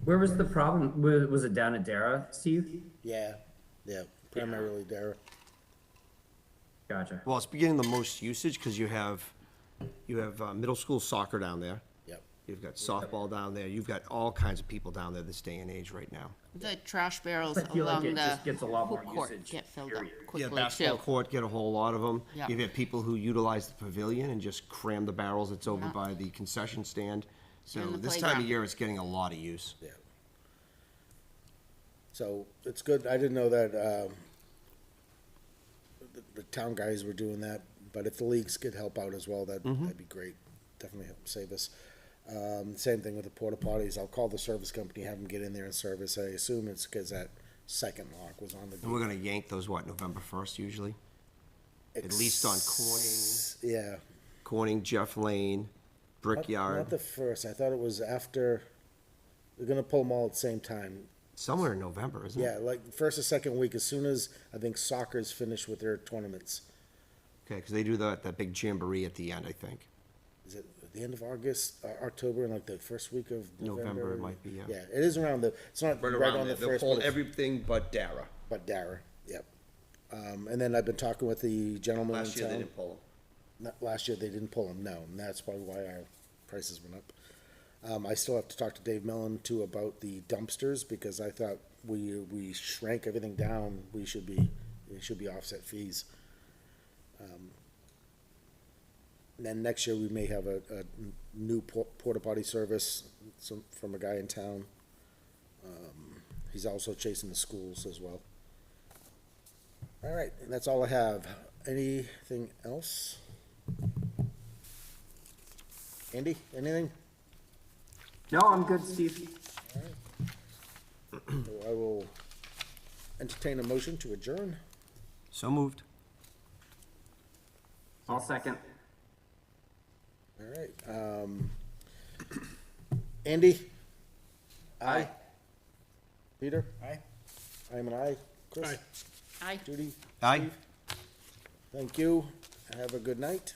F: Where was the problem? Was it down at Dara, Steve?
C: Yeah, primarily Dara.
F: Gotcha.
B: Well, it's getting the most usage because you have middle school soccer down there.
C: Yep.
B: You've got softball down there. You've got all kinds of people down there this day and age right now.
A: The trash barrels
F: I feel like
A: along
F: it
A: the
F: just gets a lot more
A: hoop court
F: usage,
A: get filled up
F: period.
B: Yeah,
A: quickly
B: basketball
A: too.
B: court, get a whole lot of them.
A: Yeah.
B: You've had people who utilize the pavilion and just cram the barrels that's over
A: Yeah.
B: by the concession stand. So
A: And the
B: this time
A: playground.
B: of year, it's getting a lot of use.
C: Yeah. So it's good. I didn't know that, the town guys were doing that, but if the leagues could help out as well, that'd be great. Definitely help save us. Same thing with the porta potties. I'll call the service company, have them get in there and service. I assume it's because that second lock was on the.
B: And we're gonna yank those, what, November 1st usually? At least on
C: Yeah.
B: Corning, Jeff Lane,
C: Not
B: Brickyard,
C: the first. I thought it was after. They're gonna pull them all at the same time.
B: somewhere in November, isn't it?
C: Yeah, like first or second week, as soon as I think soccer's finished with their tournaments.
B: Okay, because they do that big jamboree at the end, I think.
C: Is it at the end of August, October, and like the first week of November?
B: November it might be, yeah.
C: Yeah, it is around it's not right on the
B: They'll
C: first,
B: pull
C: but,
B: everything but Dara.
C: Dara, yep. And then I've been talking with the gentleman in town.
B: Last year, they didn't pull them.
C: Last year, they didn't pull them, no, and that's probably why our prices went up. I still have to talk to Dave Mellon too about the dumpsters, because I thought we shrank everything down, it should be offset fees. Then next year, we may have a new porta potty service, from a guy in town. He's also chasing the schools as well. All right, and that's all I have. Anything else? Andy, anything?
F: No, I'm good, Steve.
C: So I will entertain a motion to adjourn.
B: So moved.
F: I'll second.
C: All right, Andy?
F: Aye.
C: Peter?
I: Aye.
C: I'm an aye. Chris?
D: Aye.
A: Aye.
C: Judy?
B: Aye.
C: Thank you. Have a good night.